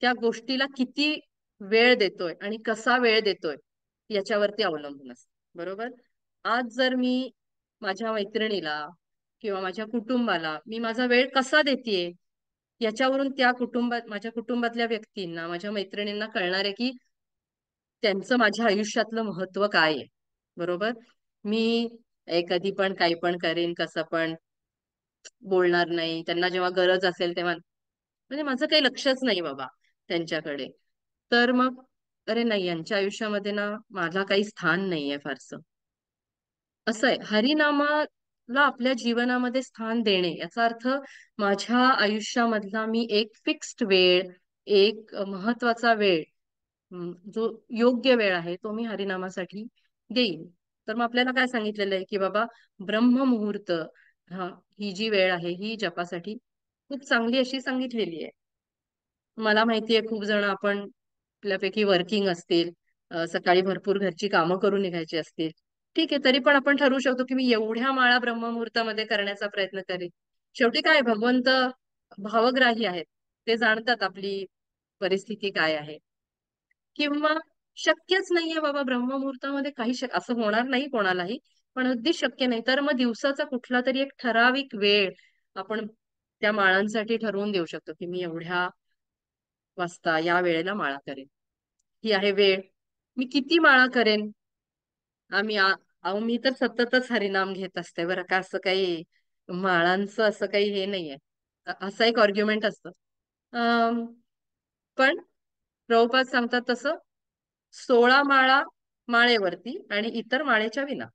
त्या गोष्टीला किती वेळ देतोय आणि कसा वेळ देतोय याच्यावरती अवलंबून असतं. बरोबर. आज जर मी माझ्या मैत्रिणीला किंवा माझ्या कुटुंबाला मी माझा वेळ कसा देतेय याच्यावरून त्या कुटुंबात, माझ्या कुटुंबातल्या व्यक्तींना, माझ्या मैत्रिणींना कळणार आहे की त्यांचं माझ्या आयुष्यातलं महत्व काय आहे. बरोबर. मी कधी पण काही पण करेन, कसं पण बोलणार नाही, त्यांना जेव्हा गरज असेल तेव्हा, म्हणजे माझं काही लक्षच नाही बाबा त्यांच्याकडे, तर मग अरे नाही, यांच्या आयुष्यामध्ये ना माझा काही स्थान नाहीये फारसं. असं आहे. हरिनामाला आपल्या जीवनामध्ये स्थान देणे याचा अर्थ माझ्या आयुष्यामधला मी एक फिक्स्ड वेळ, एक महत्वाचा वेळ, जो योग्य वेळ आहे तो मी हरिनामासाठी देईन. तर मग आपल्याला काय सांगितलेलं आहे की बाबा ब्रह्ममुहूर्त, हा, ही जी वेळ आहे ही जपासाठी खूप चांगली अशी सांगितलेली आहे. मला माहितीये खूप जण आपण आपल्यापैकी वर्किंग असतील, सकाळी भरपूर घरची कामं करून निघायची असतील. ठीक आहे, तरी पण आपण ठरवू शकतो की मी एवढ्या माळा ब्रह्ममुहूर्तामध्ये करण्याचा प्रयत्न करेन. शेवटी काय, भगवंत भावग्राही आहेत. ते जाणतात आपली परिस्थिती काय आहे. किंवा शक्यच नाहीये बाबा ब्रह्ममुहूर्तामध्ये काही असं होणार नाही कोणालाही, पण अगदी शक्य नाही तर मग दिवसाचा कुठला तरी एक ठराविक वेळ आपण त्या माळांसाठी ठरवून देऊ शकतो की मी एवढ्या वाजता या वेळेला माळा करेन. ही आहे वेळ. मी किती माळा करेन? अहो मी तर सततच हरिनाम घेत असते बरं का. असं काही माळांचं असं काही हे नाहीये. असं एक आर्ग्युमेंट असतं. अं, पण प्रभुपाद सांगतात तसं 16 माळा माळेवरती आणि इतर माळेच्या विना.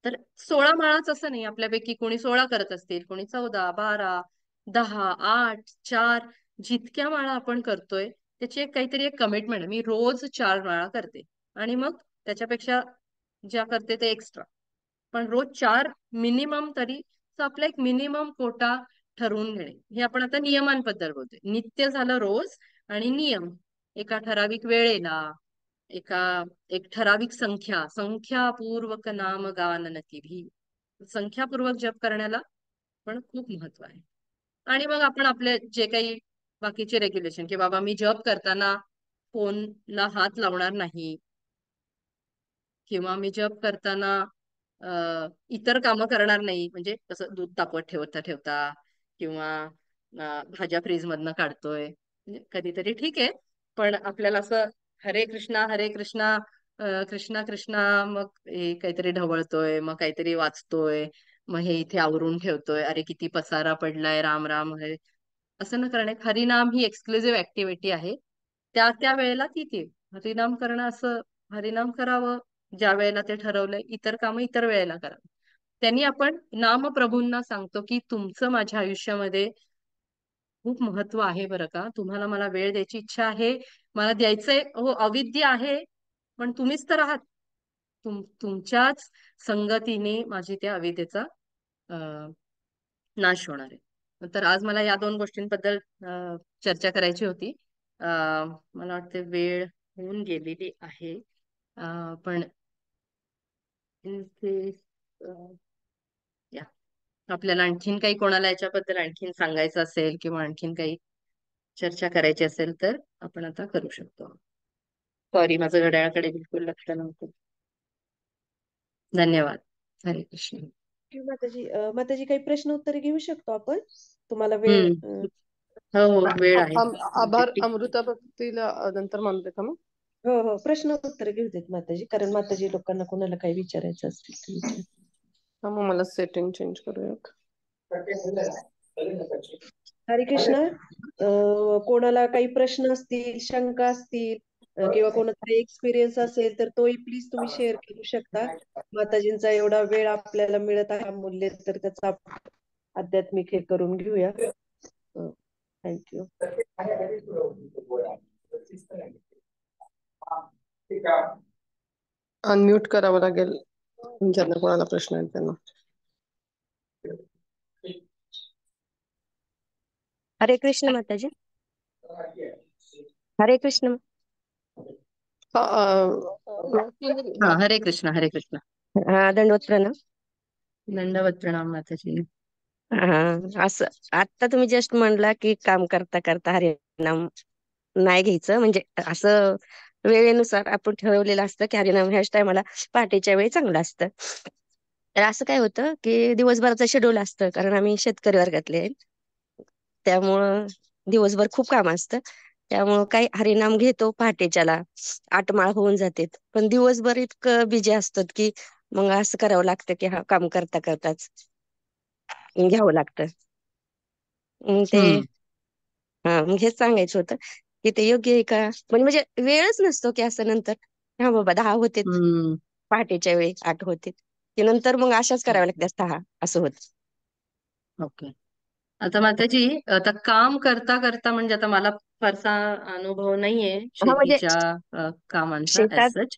तर 16 माळाच असं नाही, आपल्यापैकी कोणी 16 करत असतील, कोणी 14, 12, 10, 8, 4, जितक्या माळा आपण करतोय त्याची एक काहीतरी एक कमिटमेंट आहे. मी रोज 4 माळा करते आणि मग त्याच्यापेक्षा ज्या करते ते एक्स्ट्रा, पण रोज 4 मिनिमम तरी. आपला एक मिनिमम कोटा ठरवून घेणे. हे आपण आता नियमांबद्दल बोलतोय. नित्य झालं रोज आणि नियम एका ठराविक वेळेला एक ठराविक संख्यापूर्वक नाम गान नतीभी, संख्यापूर्वक जप करण्याला पण खूप महत्व आहे. आणि मग आपण आपले जे काही बाकीचे रेग्युलेशन, की बाबा मी जप करताना फोनला हात लावणार नाही, किंवा मी जप करताना इतर कामं करणार नाही, म्हणजे कसं दूध तापवत ठेवता ठेवता, किंवा भाज्या फ्रीज मधनं काढतोय, म्हणजे कधीतरी ठीक आहे. पण आपल्याला असं हरे कृष्णा कृष्णा कृष्णा, मग हे काहीतरी ढवळतोय, मग काहीतरी वाचतोय, मग हे इथे आवरून ठेवतोय, अरे किती पसारा पडलाय, राम राम हरे, असं न करणे. हरिनाम ही एक्सक्लुझिव्ह ऍक्टिव्हिटी आहे. त्या त्या वेळेला ती हरिनाम करणं, असं हरिनाम करावं ज्या वेळेला ते ठरवलंय, इतर कामं इतर वेळेला करावं. त्यांनी आपण नामप्रभूंना सांगतो की तुमचं माझ्या आयुष्यामध्ये खूप महत्व आहे बरं का, तुम्हाला मला वेळ द्यायची इच्छा आहे, मला द्यायचंय, हो अविद्य आहे, पण तुम्हीच तर आहात. तुमच्याच संगतीने माझी त्या अविद्येचा अं, नाश होणार आहे. तर आज मला या दोन गोष्टींबद्दल चर्चा करायची होती. मला वाटते वेळ होऊन गेलेली आहे. पण या आपल्याला आणखीन काही, कोणाला याच्याबद्दल आणखीन सांगायचं असेल किंवा आणखीन काही चर्चा करायची असेल तर आपण आता करू शकतो. सॉरी, माझं घड्याळाकडे बिलकुल लक्ष नव्हतं. धन्यवाद. हरे कृष्ण. माताजी, माताजी काही प्रश्न उत्तरे घेऊ शकतो आपण? तुम्हाला वेळ हो हो, वेळ आहे. आभार अमृता भक्तीला नंतर मानते का मग? हो हो, प्रश्न उत्तर घेऊ देत माताजी, कारण माताजी लोकांना कोणाला काही विचारायचं असेल तर विचारा. मग मला सेटिंग चेंज करूयात. हरे कृष्ण. कोणाला काही प्रश्न असतील, शंका असतील, किंवा कोणाचा एक्सपिरियन्स असेल तर तोही प्लीज तुम्ही शेअर करू शकता. माताजींचा एवढा वेळ आपल्याला मिळत आहे अमूल्य, तर त्याचा आध्यात्मिक हे करून घेऊया. थँक्यू. अनम्यूट करावं लागेल ज्यांना कोणाला प्रश्न आहेत त्यांना. हरे कृष्ण माताजी. हरे कृष्ण. हरे कृष्ण. हरे कृष्ण. हा, दंडवत प्रणाम. दंडवत प्रणाम माताजी. हा, असं आता तुम्ही जस्ट म्हणला की काम करता करता हरिनाम नाही घ्यायचं, म्हणजे असं वेळेनुसार आपण ठरवलेलं असतं की हरिनाम ह्याच टायमाला पहाटेच्या वेळी चांगलं असतं. तर असं काय होतं की दिवसभराचं शेड्यूल असतं, कारण आम्ही शेतकरी वर्गातले आहे, त्यामुळं दिवसभर खूप काम असतं. त्यामुळं काही हरिनाम घेतो पहाटेच्याला, 8 माळ होऊन जाते, पण दिवसभर इतकं बिजी असतात की मग असं करावं लागतं की हा काम करता करताच घ्यावं लागतं. ते हा, मग हेच सांगायचं होतं की ते योग्य आहे का, म्हणजे वेळच नसतो की असं नंतर हा बाबा 10 होते पहाटेच्या वेळी, 8 होते की नंतर मग अशाच कराव्या लागतात 6, असं होत. ओके. आता माताजी, आता काम करता करता, म्हणजे आता मला फारसा अनुभव नाहीये हा, म्हणजे शेतीच्या कामांचा ऍज शेतात सच.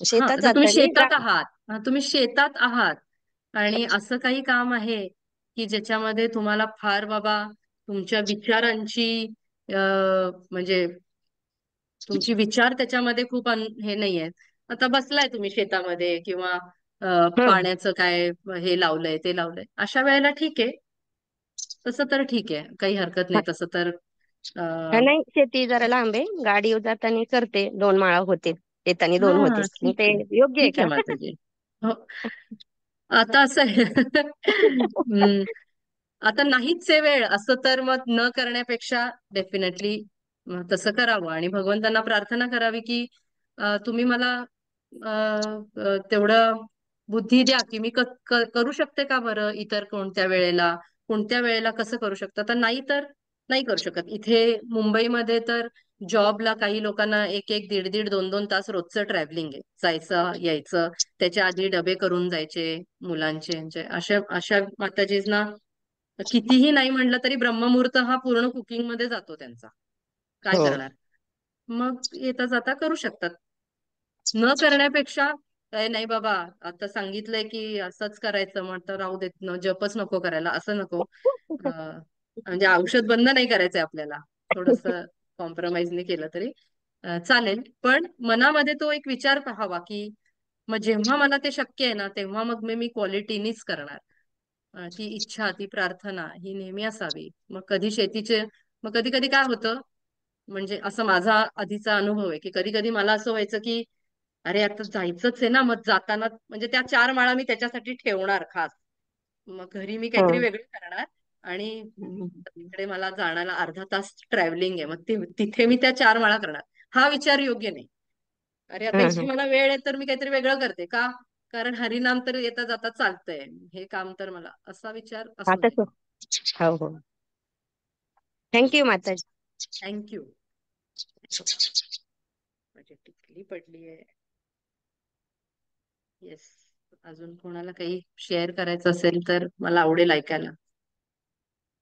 हा, शेतात आता तुम्ही जाताना शेतात आहात. तुम्ही शेतात आहात आणि असं काही काम आहे की ज्याच्यामध्ये तुम्हाला फार बाबा तुमच्या विचारांची म्हणजे तुमची विचार त्याच्यामध्ये खूप हे नाहीये. आता बसलाय तुम्ही शेतामध्ये, किंवा पाण्याचं काय हे लावलंय ते लावलंय, अशा वेळेला ठीक आहे, तसं तर ठीक आहे, काही हरकत नाही तसं तर. नाही, शेती जरा लांब आहे, गाडी जाताना करते, 2 माळा होते, येताना 2 होते, हा, मग ठीक ते आहे. योग्य आहे ठीक आहे का? माताजी. हो, आता असं आहे. आता नाहीच आहे वेळ, असं तर मग न करण्यापेक्षा डेफिनेटली तसं करावं, आणि भगवंतांना प्रार्थना करावी की तुम्ही मला तेवढं बुद्धी द्या की मी करू शकते का बरं, इतर कोणत्या वेळेला कसं करू शकतं. तर नाही करू शकत. इथे मुंबईमध्ये तर जॉबला काही लोकांना 1-1, 1.5-1.5, 2-2 तास रोजचं ट्रॅव्हलिंग आहे, जायचं यायचं, त्याच्या आधी डबे करून जायचे मुलांचे यांचे. अशा माताजींना कितीही नाही म्हणलं तरी ब्रह्ममुहूर्त हा पूर्ण कुकिंग मध्ये जातो त्यांचा. काय हो. करणार, मग येता जाता करू शकतात. न करण्यापेक्षा काय नाही बाबा, आता सांगितलंय की असंच करायचं, म्हणतं राहू देत, जपच नको करायला, असं नको. म्हणजे औषध बंद नाही करायचंय आपल्याला, थोडस कॉम्प्रोमाइजने केलं तरी चालेल. पण मनामध्ये तो एक विचार हवा की मग जेव्हा मला ते शक्य आहे ना तेव्हा मग मी क्वालिटीनीच करणार. ती इच्छा ती प्रार्थना ही नेहमी असावी. मग कधी शेतीचे मग कधी कधी काय होतं म्हणजे असं माझा आधीचा अनुभव आहे की कधी कधी मला असं व्हायचं की अरे आता जायचंच आहे ना, मग जाताना म्हणजे त्या 4 माळा मी त्याच्यासाठी ठेवणार खास. मग घरी मी काहीतरी हं. वेगळं करणार आणि तिकडे मला जाण्याला अर्धा तास ट्रॅव्हलिंग आहे, मग तिथे मी त्या 4 माळा करणार. हा विचार योग्य नाही. अरे आता हं, इथे हं. मला वेळ आहे तर मी काहीतरी वेगळं करते का? कारण हरिनाम तर येता जाता चालतंय, हे काम तर मला असा विचार हा असू नये. तसं. हो हो. थँक्यू माताजी. थँक्यू. माझी टिकली पडली आहे. येस. अजून कोणाला काही शेअर करायचं असेल तर मला आवडेल ऐकायला.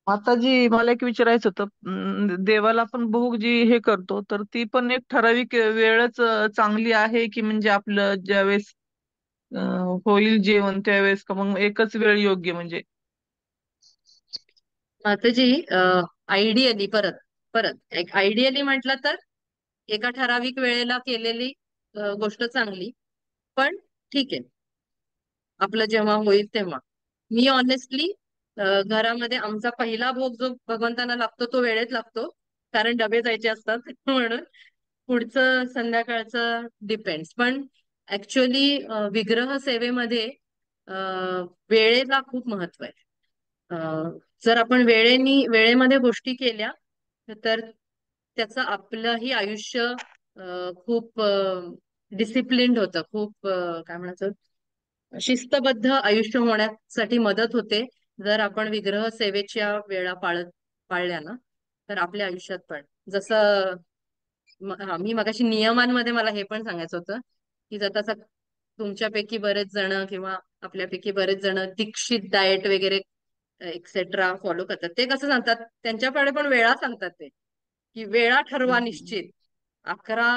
माताजी मला एक विचारायचं होतं. देवाला आपण भोग जी हे करतो तर ती पण एक ठराविक वेळच चांगली आहे की म्हणजे आपलं ज्यावेळेस होईल जेवण त्यावेळेस का मग एकच वेळ योग्य म्हणजे? माताजी आयडियली परत परत एक आयडियली म्हटलं तर एका ठराविक वेळेला केलेली गोष्ट चांगली. पण ठीक आहे, आपलं जेव्हा होईल तेव्हा. मी ऑनेस्टली घरामध्ये आमचा पहिला भोग जो भगवंतांना लागतो तो वेळेत लागतो, कारण डबे जायचे असतात म्हणून. पुढचं संध्याकाळचं डिपेंड्स. पण ऍक्च्युअली विग्रह सेवेमध्ये वेळेला खूप महत्व आहे. जर आपण वेळेमध्ये गोष्टी केल्या तर त्याचं आपलंही आयुष्य खूप डिसिप्लिन्ड होतं, खूप काय म्हणायचं शिस्तबद्ध आयुष्य होण्यासाठी मदत होते. जर आपण विग्रह सेवेच्या वेळा पाळल्या ना तर आपल्या आयुष्यात पण जसं मी मगाशी नियमांमध्ये मला हे पण सांगायचं होतं की जर तसं तुमच्यापैकी बरेच जण किंवा आपल्यापैकी बरेच जण दीक्षित डाएट वगैरे एक्सेट्रा फॉलो करतात. ते कसं सांगतात त्यांच्याकडे पण वेळा सांगतात ते की वेळा ठरवा निश्चित. 11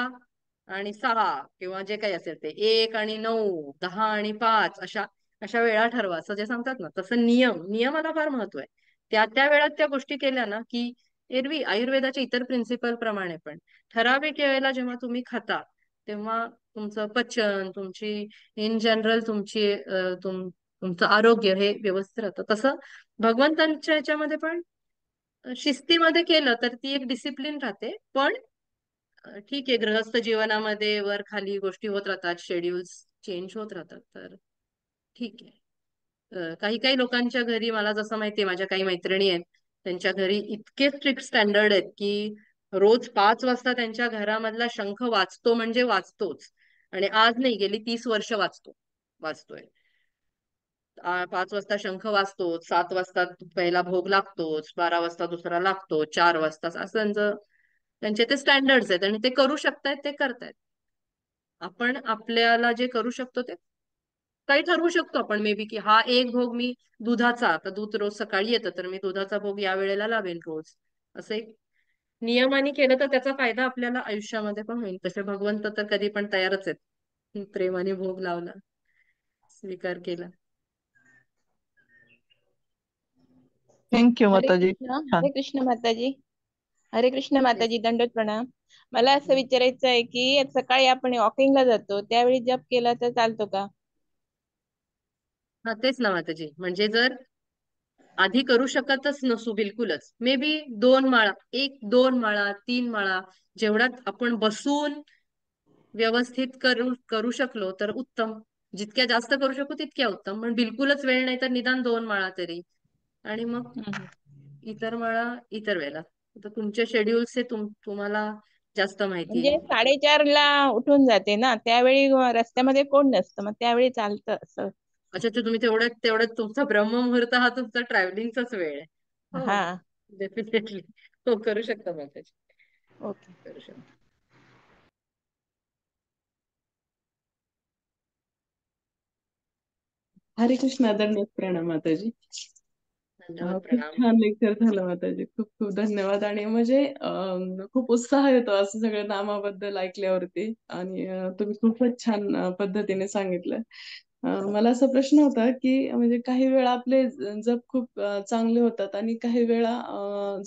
आणि 6 किंवा जे काही असेल ते 1 आणि 9, 10 आणि 5 अशा अशा वेळा ठरवा असं जे सांगतात ना, तसं नियमाला फार महत्व आहे. त्या त्या वेळात त्या गोष्टी केल्या ना की एरवी आयुर्वेदाच्या इतर प्रिन्सिपल प्रमाणे पण ठराविक वेळेला जेव्हा तुम्ही खाता तेव्हा तुमचं पचन तुमची इन जनरल तुमचं आरोग्य हे व्यवस्थित राहतं. तसं भगवंतांच्या ह्याच्यामध्ये पण शिस्तीमध्ये केलं तर ती एक डिसिप्लिन राहते. पण ठीक आहे, गृहस्थ जीवनामध्ये वर खाली गोष्टी होत राहतात, शेड्यूल्स चेंज होत राहतात, तर ठीक आहे. काही काही लोकांच्या घरी मला जसं माहितीये, माझ्या काही मैत्रिणी आहेत त्यांच्या घरी इतके स्ट्रिक्ट स्टँडर्ड आहेत की रोज 5 वाजता त्यांच्या घरामधला शंख वाजतो म्हणजे वाजतोच. आणि आज नाही, गेली 30 वर्ष वाचतोय. 5 वाजता शंख वाजतोच, 7 वाजता पहिला भोग लागतोच, 12 वाजता दुसरा लागतो, 4 वाजता असं त्यांचे ते स्टँडर्ड्स आहेत आणि ते करू शकतायत, ते करतायत. आपण आपल्याला जे करू शकतो ते काही ठरवू शकतो आपण मे बी की हा एक भोग मी दुधाचा, आता दूध रोज सकाळी येतं तर मी दुधाचा भोग या वेळेला लावेन रोज. असं एक नियमाने केलं तर त्याचा फायदा आपल्याला आयुष्यामध्ये पण होईल. तसे भगवंत तर कधी पण तयारच आहेत. प्रेमाने भोग लावला, स्वीकार केला. थँक्यू हरे माताजी. कृष्ण. छान. हरे कृष्ण माताजी. हरे कृष्ण माताजी. दंडवत प्रणाम. मला असं विचारायचं आहे की सकाळी आपण वॉकिंगला जातो त्यावेळी जप केला तर चालतो का? हा तेच ना माताजी, म्हणजे जर आधी करू शकतच नसू बिलकुलच, मे बी 2 माळा, 1, 2 माळा, 3 माळा जेवढ्यात आपण बसून व्यवस्थित करू शकलो तर उत्तम. जितक्या जास्त करू शकू तितक्या उत्तम. पण बिलकुलच वेळ नाही तर निदान 2 माळा तरी. आणि मग हम्म. इतर माळा इतर वेळेला. तर तुमचे शेड्यूल्स हे तुम्हाला जास्त माहिती म्हणजे आहे. 4:30ला उठून जाते ना, त्यावेळी रस्त्यामध्ये कोण नसतं, मग त्यावेळी चालतं असं. अच्छा अच्छा, तुम्ही तेवढ्यात तुमचा ब्रह्ममुहूर्त हा तुमचा ट्रॅव्हलिंगचाच वेळ आहे. हो, हा. डेफिनेटली. हो, करू शकता माताजी, ओके. करू शकता. हरे कृष्ण. दंडवत प्रणाम माताजी. धन्यवाद, खूप प्रणाम. छान लेक्चर झालं माताजी. खूप खूप धन्यवाद. आणि म्हणजे खूप उत्साह येतो असं सगळं नामाबद्दल ऐकल्यावरती. आणि तुम्ही खूपच छान पद्धतीने सांगितलं. मला असा प्रश्न होता की म्हणजे काही वेळा आपले जप खूप चांगले होतात आणि काही वेळा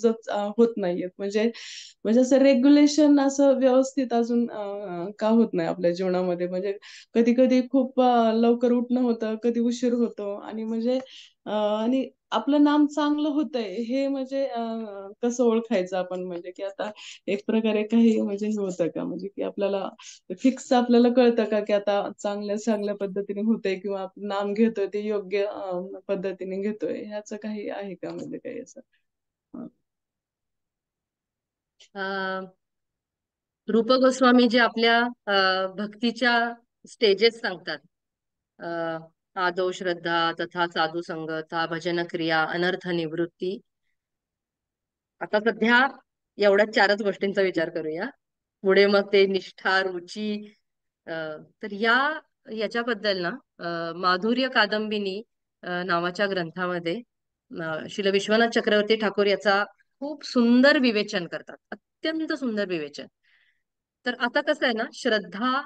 जप होत नाहीयेत. म्हणजे म्हणजे असं रेग्युलेशन असं व्यवस्थित अजून का होत नाही आपल्या जीवनामध्ये? म्हणजे कधी कधी खूप लवकर उठणं होतं, कधी उशीर होतो आणि म्हणजे आणि आपलं नाम चांगलं होतंय हे म्हणजे कसं ओळखायचं आपण? म्हणजे की आता एक प्रकारे काही म्हणजे हे होतं का, म्हणजे की आपल्याला फिक्स आपल्याला कळतं का की आता चांगल्या चांगल्या पद्धतीने होतंय किंवा आपण नाम घेतोय ते योग्य पद्धतीने घेतोय, ह्याचं काही आहे का म्हणजे काही असं? रूप गोस्वामी जे आपल्या भक्तीच्या स्टेजेस सांगतात, आदौ श्रद्धा, तथा साधू संगता, भजन क्रिया, अनर्थ निवृत्ती. आता सध्या एवढ्या 4च गोष्टींचा विचार करूया. पुढे मग ते निष्ठा, रुची. तर याच्याबद्दल ना माधुर्य कादंबिनी नावाच्या ग्रंथामध्ये श्रील विश्वनाथ चक्रवर्ती ठाकूर याचा खूप सुंदर विवेचन करतात, अत्यंत सुंदर विवेचन. तर आता कसं आहे ना, श्रद्धा,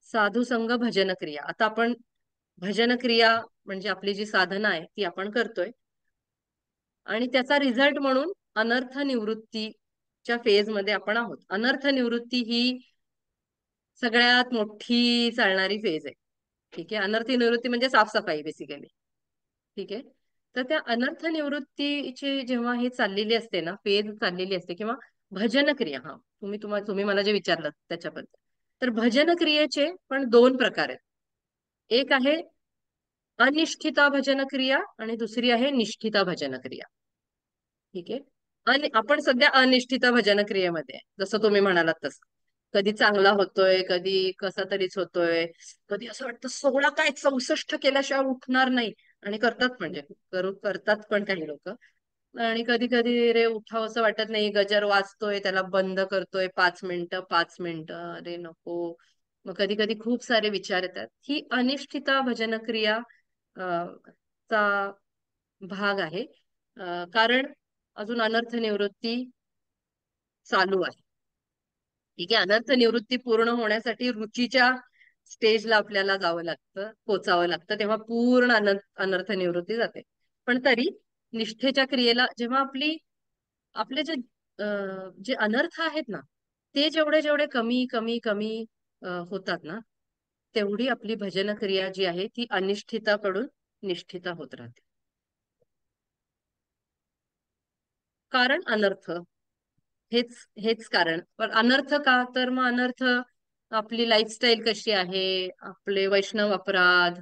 साधू संग, भजन क्रिया. आता आपण भजन क्रिया म्हणजे आपली जी साधना आहे ती आपण करतोय आणि त्याचा रिझल्ट म्हणून अनर्थ निवृत्तीच्या फेज मध्ये आपण आहोत. अनर्थ निवृत्ती ही सगळ्यात मोठी चालणारी फेज आहे. ठीक आहे, अनर्थ निवृत्ती म्हणजे साफसफाई बेसिकली. ठीक आहे, तर त्या अनर्थ निवृत्तीची जेव्हा हे चाललेली असते ना, फेज चाललेली असते, किंवा भजन क्रिया, तुम्ही मला जे विचारलं त्याच्याबद्दल, तर भजन क्रियेचे पण 2 प्रकार आहेत. एक आहे अनिष्ठिता भजन क्रिया आणि दुसरी आहे निष्ठिता भजन क्रिया. ठीक आहे, आणि आपण सध्या अनिष्ठिता भजन क्रियेमध्ये आहे, जसं तुम्ही म्हणालात तसं. कधी चांगला होतोय, कधी कसा तरीच होतोय, कधी असं वाटतं 16 काय 64 केल्याशिवाय उठणार नाही, आणि करतात, म्हणजे करतात पण काही लोक. आणि कधी कधी रे उठाव असं वाटत नाही, गजर वाचतोय त्याला बंद करतोय 5 मिनिटं 5 मिनिटं, अरे नको. मग कधी कधी खूप सारे विचार येतात. ही अनिष्ठिता भजन क्रिया चा भाग आहे. कारण अजून अनर्थ निवृत्ती चालू आहे. ठीक आहे, अनर्थ निवृत्ती पूर्ण होण्यासाठी रुचीच्या स्टेजला आपल्याला जावं लागतं, पोचावं लागतं, तेव्हा पूर्ण अनर्थ निवृत्ती जाते. पण तरी निष्ठेच्या क्रियेला जेव्हा आपले जे अनर्थ आहेत ना, ते जेवढे जेवढे कमी कमी कमी होतात ना, तेवढी आपली भजन क्रिया जी आहे ती अनिष्ठिताकडून निष्ठिता होत राहते. कारण अनर्थ, हेच हेच कारण. पण अनर्थ का? तर मग अनर्थ आपली लाईफस्टाईल कशी आहे, आपले वैष्णव अपराध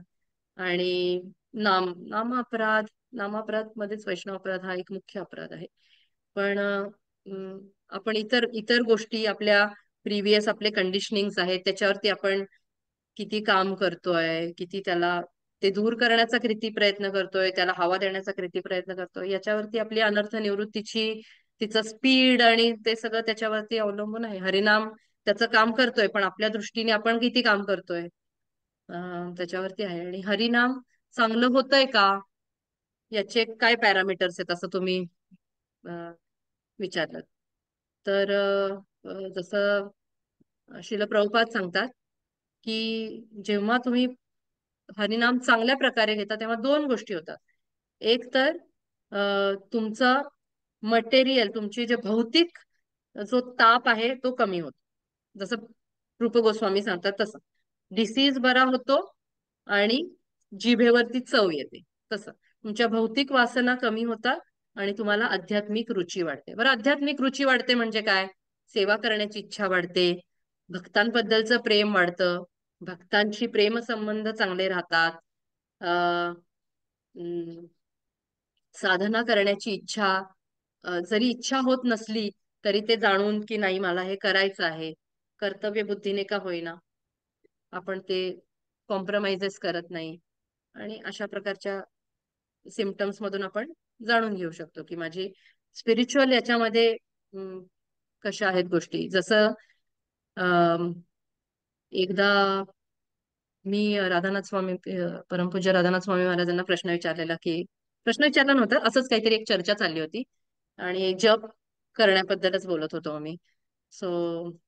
आणि नाम अपराध मध्येच वैष्णव अपराध हा एक मुख्य अपराध आहे. पण आपण इतर इतर गोष्टी, आपल्या प्रिव्हियस आपले कंडिशनिंग आहेत त्याच्यावरती आपण किती काम करतोय, किती त्याला ते दूर करण्याचा किती प्रयत्न करतोय, त्याला हवा देण्याचा किती प्रयत्न करतोय, याच्यावरती आपली अनर्थ निवृत्तीची तिचं स्पीड आणि ते सगळं त्याच्यावरती अवलंबून आहे. हरिनाम त्याचं काम करतोय, पण आपल्या दृष्टीने आपण किती काम करतोय त्याच्यावरती आहे. आणि हरिनाम चांगलं होतंय का, याचे काय पॅरामीटर्स आहेत असं तुम्ही विचारलं. तर जसं श्रील प्रभुपाद सांगतात की जेव्हा तुम्ही हरिनाम चांगल्या प्रकारे घेता तेव्हा 2 गोष्टी होतात. एक तर तुमचं मटेरियल, तुमची जे भौतिक जो ताप आहे तो कमी होतो, जसं रूप गोस्वामी सांगतात तसं. डिसीज बरा होतो आणि जिभेवरती चव येते. तसं तुमच्या भौतिक वासना कमी होतात आणि तुम्हाला आध्यात्मिक रुची वाढते. बरं, आध्यात्मिक रुची वाढते म्हणजे काय? सेवा करण्याची इच्छा वाढते, भक्तांबद्दलचं प्रेम वाढतं, भक्तांशी प्रेमसंबंध चांगले राहतात, साधना करण्याची इच्छा, जरी इच्छा होत नसली तरी ते जाणून की नाही मला हे करायचं आहे, कर्तव्य बुद्धीने का होईना आपण ते कॉम्प्रोमाइजेस करत नाही. आणि अशा प्रकारच्या सिम्पटम्स मधून आपण जाणून घेऊ शकतो की माझी स्पिरिच्युअल याच्यामध्ये कशा आहेत गोष्टी. जसं एकदा मी राधानाथ स्वामी परमपूज्य राधानाथ स्वामी महाराजांना प्रश्न विचारला नव्हता, असंच काहीतरी एक चर्चा चालली होती आणि जप करण्याबद्दलच बोलत होतो आम्ही. सो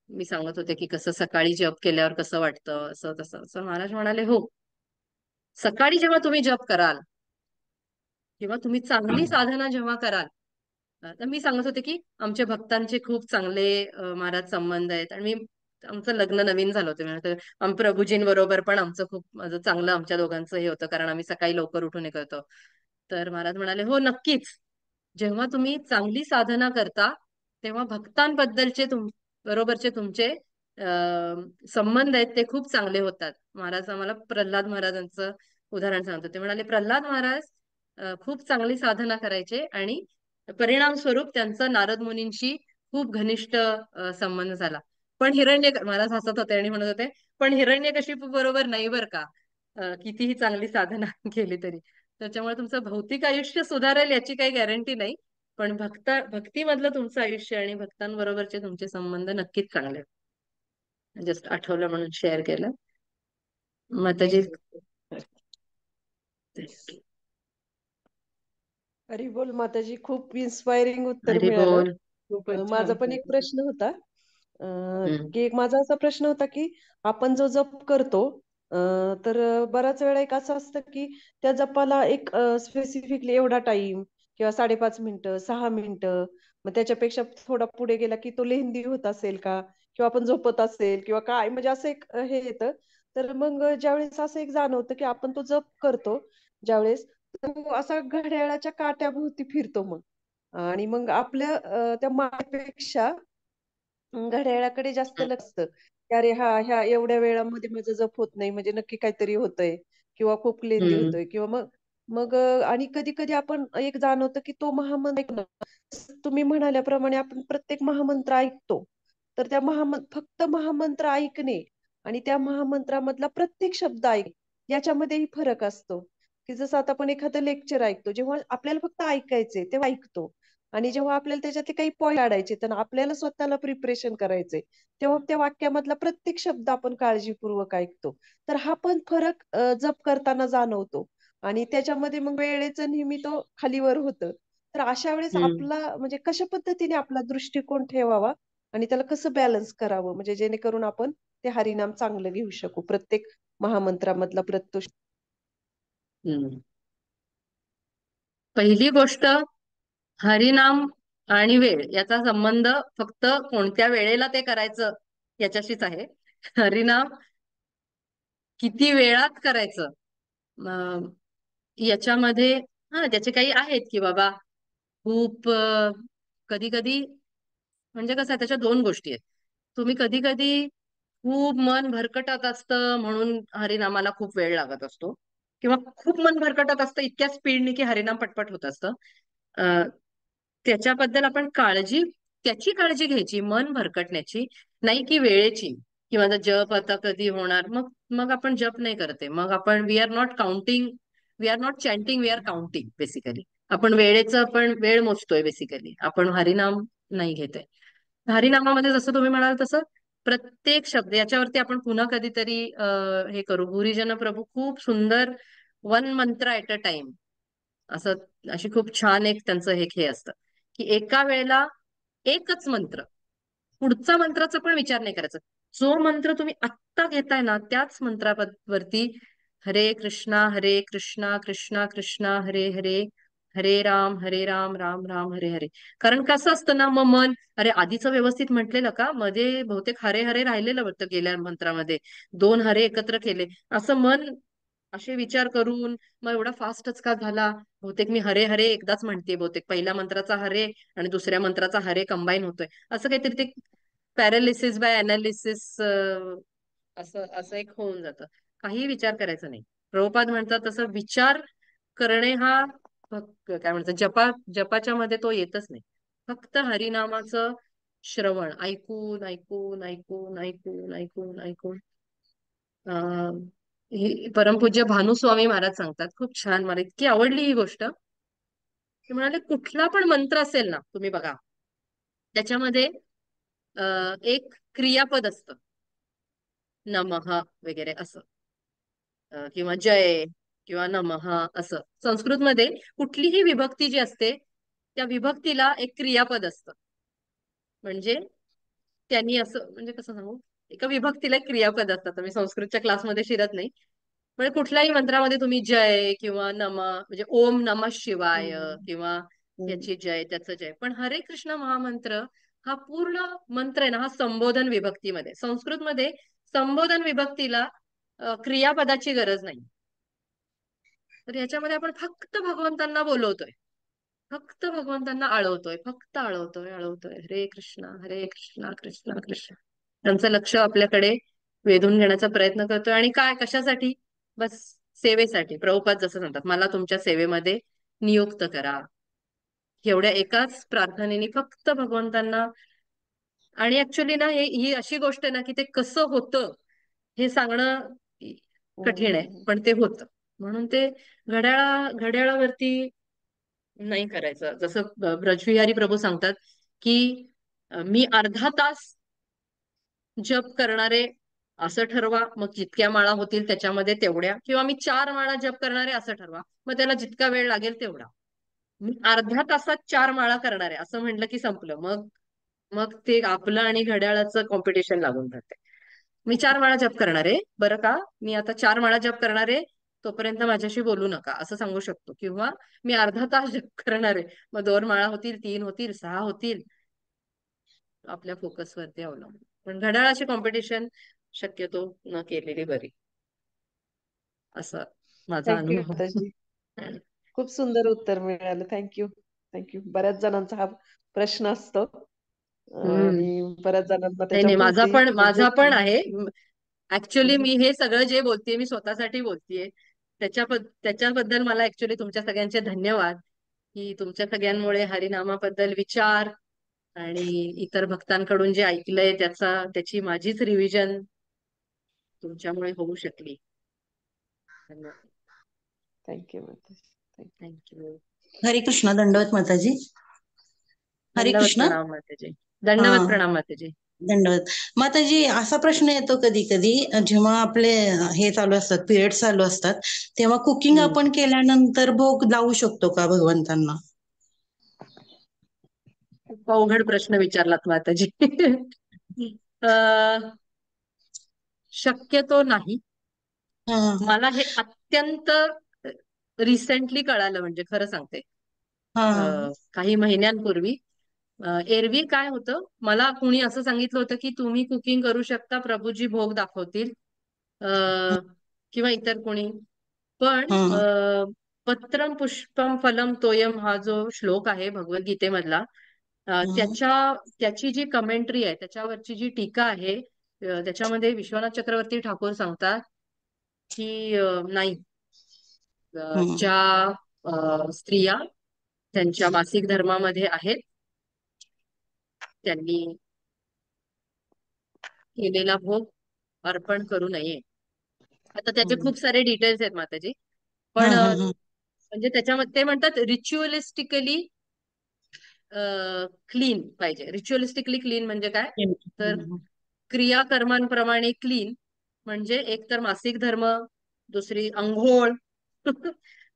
मी सांगत होते की कसं सकाळी जप केल्यावर कसं वाटतं, असं तसं. असं महाराज म्हणाले, हो, सकाळी जेव्हा तुम्ही जप कराल किंवा तुम्ही चांगली साधना जेव्हा कराल, तर मी सांगत होते की आमच्या भक्तांचे खूप चांगले महाराज संबंध आहेत. आणि आमचं लग्न नवीन झालं होतं म्हणजे आम्ही प्रभूजींबरोबर पण आमचं खूप माझं चांगलं आमच्या दोघांचं हे होतं, कारण आम्ही सकाळी लवकर उठून हे करतो. तर महाराज म्हणाले, हो नक्कीच, जेव्हा तुम्ही चांगली साधना करता तेव्हा भक्तांबद्दलचे बरोबरचे तुमचे संबंध आहेत ते खूप चांगले होतात. महाराज आम्हाला प्रल्हाद महाराजांचं उदाहरण सांगतो. ते म्हणाले प्रल्हाद महाराज खूप चांगली साधना करायचे आणि परिणाम स्वरूप त्यांचा नारद मुनींशी खूप घनिष्ठ संबंध झाला. पण महाराज हसत होते आणि म्हणत होते, पण हिरण्यकशिपू बरोबर नाही बर का, कितीही चांगली साधना केली तरी. त्याच्यामुळे तुमचं भौतिक आयुष्य सुधारेल याची काही गॅरंटी नाही, पण भक्तीमधलं तुमचं आयुष्य आणि भक्तांबरोबरचे तुमचे संबंध नक्कीच चांगले. जस्ट आठवलं म्हणून शेअर केलं. माताजी. हरी बोल माताजी, खूप इन्स्पायरिंग उत्तर हरी मिळालं. बोल. खूपच माझा छान. पण एक प्रश्न होता, हम्म. की एक माझा असा प्रश्न होता की आपण जो जप करतो, तर बऱ्याच वेळा एक असं असतं की त्या जपाला एक स्पेसिफिकली एवढा टाइम किंवा 5.5 मिनिटं 6 मिनिटं, मग त्याच्यापेक्षा थोडा पुढे गेला की तो लेंदी होत असेल का, किंवा आपण झोपत असेल किंवा काय, म्हणजे असं एक हे येतं. तर मग ज्यावेळेस असं एक जाणवतं की आपण तो जप करतो ज्यावेळेस, तो असा घड्याळाच्या काट्याभोवती फिरतो मग, आणि मग आपल्या त्या मायपेक्षा घड्याळाकडे जास्त लक्ष असतं, की अरे हा ह्या एवढ्या वेळामध्ये माझं जप होत नाही, म्हणजे नक्की काहीतरी होतंय किंवा खूप लेंदी हम्म. होतोय, किंवा मग मग आणि कधी कधी आपण एक जाणवतं की तो महामंत्र ऐकणं, तुम्ही म्हणाल्याप्रमाणे आपण प्रत्येक महामंत्र ऐकतो, तर त्या फक्त महामंत्र ऐकणे आणि त्या महामंत्रामधला प्रत्येक शब्द याच्यामध्येही फरक असतो. की जसं आता आपण एखादं लेक्चर ऐकतो, जेव्हा आपल्याला फक्त ऐकायचंय तेव्हा ऐकतो, आणि जेव्हा आपल्याला त्याच्यातले काही पॉईंट काढायचे तर आपल्याला स्वतःला प्रिपरेशन करायचंय, तेव्हा त्या वाक्यामधला प्रत्येक शब्द आपण काळजीपूर्वक ऐकतो. तर हा पण फरक जप करताना जाणवतो, आणि त्याच्यामध्ये मग वेळेचं नेहमी तो खालीवर होतं. तर अशा वेळेस हम्म. आपला म्हणजे कशा पद्धतीने आपला दृष्टिकोन ठेवावा आणि त्याला कसं बॅलन्स करावं, म्हणजे जेणेकरून आपण ते हरिनाम चांगलं घेऊ शकू, प्रत्येक महामंत्रामधला प्रत्येक. हम्म. पहिली गोष्ट, हरिनाम आणि वेळ याचा संबंध फक्त कोणत्या वेळेला ते करायचं याच्याशीच आहे. हरिनाम किती वेळात करायचं याच्यामध्ये त्याचे काही आहेत की बाबा खूप कधी कधी, म्हणजे कसं आहे, त्याच्या दोन गोष्टी आहेत. तुम्ही कधी कधी खूप मन भरकटत असतं म्हणून हरिनामाला खूप वेळ लागत असतो, किंवा खूप मन भरकटत असतं इतक्या स्पीडने की हरिनाम पटपट होत असतं. त्याच्याबद्दल आपण त्याची काळजी घ्यायची, मन भरकटण्याची नाही की वेळेची. की माझा जप आता कधी होणार, मग मग आपण जप नाही करते, मग आपण we are not counting, we are not chanting, we are counting basically. आपण वेळ मोजतोय बेसिकली, आपण हरिनाम नाही घेते. हरिनामामध्ये जसं तुम्ही म्हणाल तसं प्रत्येक शब्द याच्यावरती आपण पुन्हा कधीतरी हे करू. गुरुजन प्रभू खूप सुंदर वन मंत्र ऍट अ टाइम अशी खूप छान एक त्यांचं हे असतं की एका वेळेला एकच मंत्र, पुढचा मंत्राचा पण विचार नाही करायचा. जो मंत्र तुम्ही आत्ता घेताय ना त्याच मंत्रावरती हरे कृष्णा कृष्णा कृष्णा हरे हरे, हरे राम राम राम हरे हरे. कारण कसं असतं ना, मग मन अरे आधीचं व्यवस्थित म्हटलेलं का, मध्ये बहुतेक हरे हरे राहिलेलं वाटतं गेल्या मंत्रामध्ये, दोन हरे एकत्र केले, असं मन असे विचार करून मग एवढा फास्टच का झाला, बहुतेक मी हरे हरे एकदाच म्हणते, बहुतेक पहिल्या मंत्राचा हरे आणि दुसऱ्या मंत्राचा हरे कंबाईन होतोय, असं काहीतरी ते पॅरालिसिस बाय अनालिसिस असं असं एक होऊन जातं. काही विचार करायचा नाही. प्रभुपाद म्हणतात तसं विचार करणे हा काय म्हणतात जपाच्या मध्ये तो येतच नाही. फक्त हरिनामाचं श्रवण, ऐकून ऐकून ऐकून ऐकून ऐकून ऐकून. परमपूज्य भानुस्वामी महाराज सांगतात, खूप छान, मला इतकी आवडली ही गोष्ट. ते म्हणाले कुठला पण मंत्र असेल ना, तुम्ही बघा त्याच्यामध्ये एक क्रियापद असतं, नमः वगैरे असं, किंवा जय किंवा नमः असं. संस्कृतमध्ये कुठलीही विभक्ती जी असते त्या विभक्तीला एक क्रियापद असतं. म्हणजे त्यांनी असं, म्हणजे कसं सांगू, एका विभक्तीला एक क्रियापद असतं. मी संस्कृतच्या क्लासमध्ये शिरत नाही, म्हणजे कुठल्याही मंत्रामध्ये तुम्ही जय किंवा म्हणजे ओम नमः शिवाय किंवा याची जय त्याचं जय, पण हरे कृष्ण महामंत्र हा पूर्ण मंत्र आहे ना, हा संबोधन विभक्तीमध्ये. संस्कृतमध्ये संबोधन विभक्तीला क्रियापदाची गरज नाही. तर याच्यामध्ये आपण फक्त भगवंतांना बोलवतोय, फक्त भगवंतांना आळवतोय, फक्त आळवतोय आळवतोय. हरे कृष्णा कृष्णा कृष्ण. त्यांचं लक्ष आपल्याकडे वेधून घेण्याचा प्रयत्न करतोय. आणि काय, कशासाठी? बस सेवेसाठी. प्रभुपाद जसं सांगतात, मला तुमच्या सेवेमध्ये नियुक्त करा. एवढ्या एकाच प्रार्थनेने फक्त भगवंतांना. आणि ऍक्च्युली ना, ही अशी गोष्ट आहे ना, की ते कसं होतं हे सांगणं कठीण आहे, पण ते होतं. म्हणून ते घड्याळावरती नाही करायचं. जसं ब्रजविहारी प्रभू सांगतात की मी अर्धा तास जप करणारे असं ठरवा, मग जितक्या माळा होतील त्याच्यामध्ये तेवढ्या, किंवा मी 4 माळा जप करणारे असं ठरवा, मग त्याला जितका वेळ लागेल तेवढा. मी अर्ध्या तासात 4 माळा करणारे असं म्हटलं की संपलं. मग मग ते आपलं आणि घड्याळाचं कॉम्पिटिशन लागून जाते. मी 4 माळा जप करणारे, बरं का, मी आता 4 माळा जप करणारे, तोपर्यंत माझ्याशी बोलू नका असं सांगू शकतो. किंवा मी अर्धा तास जप करणारे, मग 2 माळा होतील, 3 होतील, 6 होतील, आपल्या फोकसवरती अवलंबून. पण घड्याळाची कॉम्पिटिशन शक्यतो न केलेली बरी, असं माझा थँक्यू अनुभव. माताजी. खूप सुंदर उत्तर मिळालं. थँक्यू. बऱ्याच जणांचा हा प्रश्न असतो आणि बऱ्याच जणांना नाही नाही, माझा त्याच्यापुरती पण म्हणजे आहे. ऍक्च्युली मी हे सगळं जे बोलतेय मी स्वतःसाठी बोलतेय. त्याच्याबद्दल मला ऍक्च्युली तुमच्या सगळ्यांचे धन्यवाद, की तुमच्या सगळ्यांमुळे हरिनामाबद्दल विचार आणि इतर भक्तांकडून जे ऐकलंय त्याची माझीच रिव्हिजन तुमच्यामुळे होऊ शकली. धन्यवाद. थँक्यू माताजी. थँक्यू. हरे कृष्ण. दंडवत माताजी. हरे दंडवत कृष्ण. प्रणाम माताजी. दंडवत प्रणाम माताजी. दंडवत माताजी. असा प्रश्न येतो कधी कधी, जेव्हा आपले हे चालू असतात, पिरियड चालू असतात, तेव्हा कुकिंग आपण केल्यानंतर भोग लावू शकतो का भगवंतांना? खूप अवघड प्रश्न विचारलात माताजी. शक्यतो नाही. मला हे अत्यंत रिसेंटली कळालं, म्हणजे खरं सांगते, काही महिन्यांपूर्वी. एरवी काय होतं, मला कुणी असं सांगितलं होतं की तुम्ही कुकिंग करू शकता, प्रभूजी भोग दाखवतील, किंवा इतर कोणी. पण पत्रम पुष्पम फलम तोयम हा जो श्लोक आहे भगवद्गीतेमधला, त्याची जी कमेंट्री आहे, त्याच्यावरची जी टीका आहे, त्याच्यामध्ये विश्वनाथ चक्रवर्ती ठाकूर सांगतात की नाही, ज्या स्त्रिया त्यांच्या मासिक धर्मामध्ये आहेत त्यांनी केलेला भोग अर्पण करू नये. आता त्याचे खूप सारे डिटेल्स आहेत माताजी, पण म्हणजे त्याच्यामध्ये ते म्हणतात रिच्युअलिस्टिकली क्लीन पाहिजे. रिच्युअलिस्टिकली क्लीन म्हणजे काय, तर क्रियाकर्मांप्रमाणे क्लीन म्हणजे एक तर मासिक धर्म, दुसरी अंघोळ.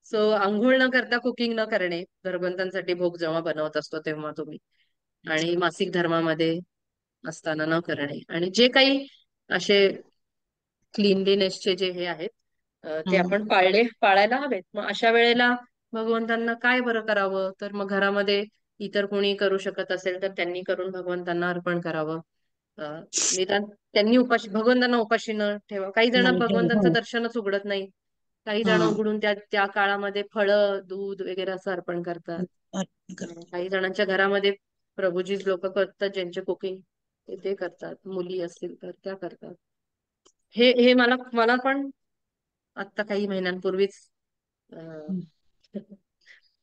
सो अंघोळ न करता कुकिंग न करणे, भगवंतांसाठी भोग जेव्हा बनवत असतो तेव्हा तुम्ही, आणि मासिक धर्मामध्ये असताना न करणे, आणि जे काही असे क्लीनलीनेसचे जे हे आहेत ते आपण पाळायला हवेत. मग अशा वेळेला भगवंतांना काय बरं करावं, तर मग घरामध्ये इतर कोणी करू शकत असेल तर त्यांनी करून भगवंतांना अर्पण करावं. निदान त्यांनी भगवंतांना उपाशी न ठेवा. काही जण भगवंतांचं दर्शनच उघडत नाही, काही जण उघडून त्या काळामध्ये फळं, दूध वगैरे असं अर्पण करतात. काही जणांच्या घरामध्ये प्रभूजी लोक करतात, ज्यांचे कुकिंग ते करतात, मुली असतील तर त्या करतात. हे मला पण आता काही महिन्यांपूर्वीच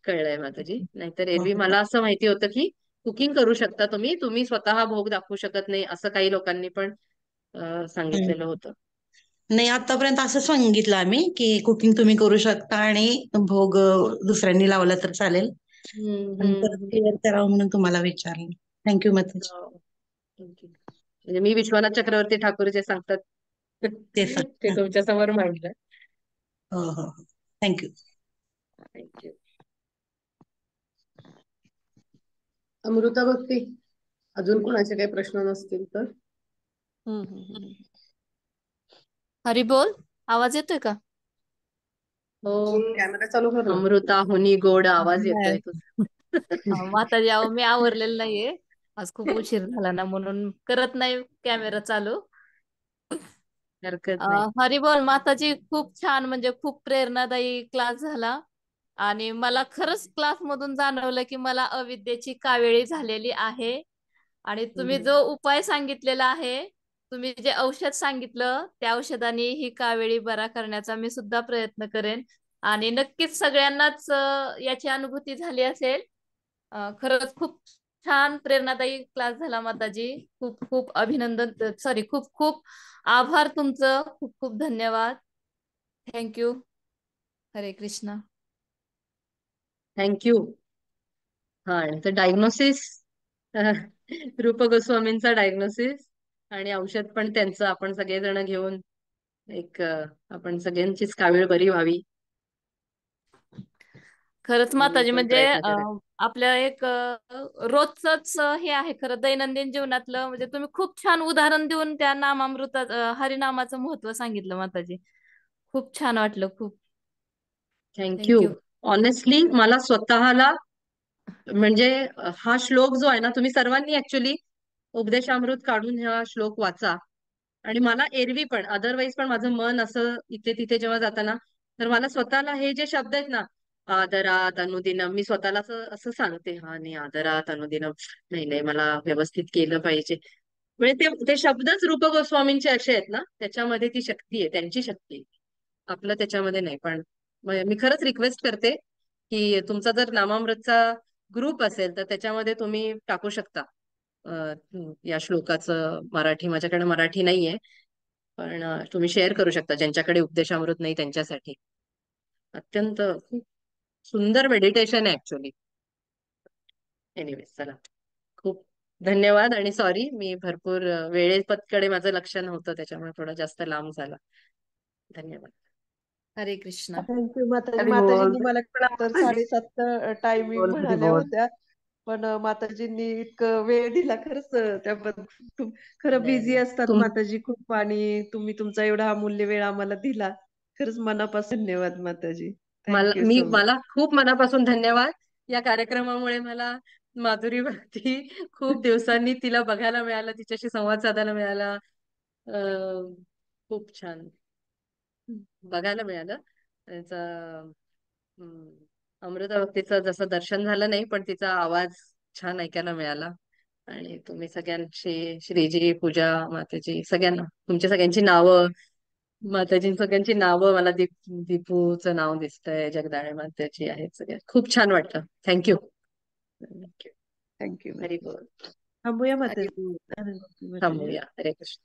कळलंय माताजी. नाहीतर एरवी मला असं माहिती होतं की कुकिंग करू शकता तुम्ही स्वतः भोग दाखवू शकत नाही, असं काही लोकांनी पण सांगितलेलं होतं. नाही, आतापर्यंत असं सांगितलं आम्ही की कुकिंग तुम्ही करू शकता आणि भोग दुसऱ्यांनी लावला तर चालेल. पण परत क्लिअर करावं म्हणून तुम्हाला विचारलं. थँक्यू माताजी. म्हणजे मी विश्वनाथ चक्रवर्ती ठाकूर जे सांगतात ते तुमच्या समोर मांडलं. हो हो, थँक्यू. थँक्यू. अमृता भक्ती, अजून कोणाचे काही प्रश्न नसतील तर. हरी बोल, आवाज येतोय का? हो, कॅमेरा चालू कर ना. अमृताहुनी गोड आवाज येतोय नाही. तुझा. माताजी अहो मी आवरलेलं नाहीये. आज खूप उशीर झाला ना म्हणून करत नाही कॅमेरा चालू. हरकत नाही. हरिबोल माताजी खूप छान म्हणजे खूप प्रेरणादायी क्लास झाला. आणि मला खरंच क्लास मधून जाणवलं की मला अविद्येची कावेळी झालेली आहे. आणि तुम्ही जो उपाय सांगितलेला आहे, तुम्ही जे औषध सांगितलं त्या औषधाने ही कावेळी बरा करण्याचा मी सुद्धा प्रयत्न करेन. आणि नक्कीच सगळ्यांनाच याची अनुभूती झाली असेल. खरंच खूप छान प्रेरणादायी क्लास झाला माताजी. खूप खूप अभिनंदन, सॉरी, खूप खूप आभार तुमचं. खूप खूप धन्यवाद. थँक्यू. हरे कृष्ण. थँक्यू. हा, आणि तर डायग्नोसिस रूप गोस्वामींचा डायग्नोसिस आणि औषध पण त्यांचं आपण सगळेजण घेऊन एक आपण सगळ्यांचीच कावीळ बरी व्हावी खरंच म्हणून माताजी आपण म्हणजे प्रयत्न करायचे. आपल्या एक रोजच हे आहे खरं दैनंदिन जीवनातलं. म्हणजे तुम्ही खूप छान उदाहरण देऊन त्या नामामृता हरिनामाचं महत्व सांगितलं माताजी. खूप छान वाटलं. खूप थँक्यू. थँक्यू. ऑनेस्टली मला स्वतःला म्हणजे हा श्लोक जो आहे ना, तुम्ही सर्वांनी ऍक्च्युली उपदेशामृत काढून हा श्लोक वाचा. आणि मला एरवी पण अदरवाईज पण माझं मन असं इथे तिथे जेव्हा जाताना, तर मला स्वतःला हे जे शब्द आहेत ना, आदरात अनुदिनम, मी स्वतःला असं असं सांगते, हा नाही आदरात अनुदिनम, नाही नाही मला व्यवस्थित केलं पाहिजे. म्हणजे ते शब्दच रूप गोस्वामींचे असे आहेत ना, त्याच्यामध्ये ती शक्ती आहे, त्यांची शक्ती आहे. आपलं त्याच्यामध्ये नाही. पण मी खरंच रिक्वेस्ट करते की तुमचा जर नामामृतचा ग्रुप असेल तर त्याच्यामध्ये तुम्ही टाकू शकता या श्लोकाचं मराठी. माझ्याकडे मराठी नाहीये, पण तुम्ही शेअर करू शकता ज्यांच्याकडे उपदेशामृत नाही त्यांच्यासाठी. अत्यंत खूप सुंदर मेडिटेशन आहे ऍक्च्युली. एनिवे, चला, खूप धन्यवाद. आणि सॉरी, मी भरपूर वेळेपतकडे माझं लक्ष नव्हतं, त्याच्यामुळे थोडा जास्त लांब झाला. धन्यवाद. हरे कृष्ण. थँक्यू माताजी. हरी माताजींनी बोल. मला तर 7:30 टायमिंग बोल हरी म्हणाल्या बोल. होत्या. पण माताजींनी इतकं वेळ दिला, खरंच त्याबद्दल खरं नाही बिझी नाही, असतात माताजी खूप. आणि तुम्ही तुमचा एवढा अमूल्य वेळ आम्हाला दिला. खरंच मनापासून धन्यवाद माताजी. Thank you so much. मला खूप मनापासून धन्यवाद. या कार्यक्रमामुळे मला माधुरी भक्ती खूप दिवसांनी तिला बघायला मिळालं, तिच्याशी संवाद साधायला मिळाला. खूप छान बघायला मिळालं त्याचा. अमृता भक्तीचं जसं दर्शन झालं नाही, पण तिचा आवाज छान ऐकायला मिळाला. आणि तुम्ही सगळ्यांशी, श्रीजी, पूजा, माताजी, सगळ्यांना तुमच्या सगळ्यांची नावं, माताजी सगळ्यांची नावं मला दीपूचं नाव दिसतंय, जगदाळे माताजी आहेत, सगळ्या खूप छान वाटलं. थँक्यू. थँक्यू. हरी बोल. थांबूया हरे माताजी. बोल. माताजी. थांबूया. हरे कृष्ण.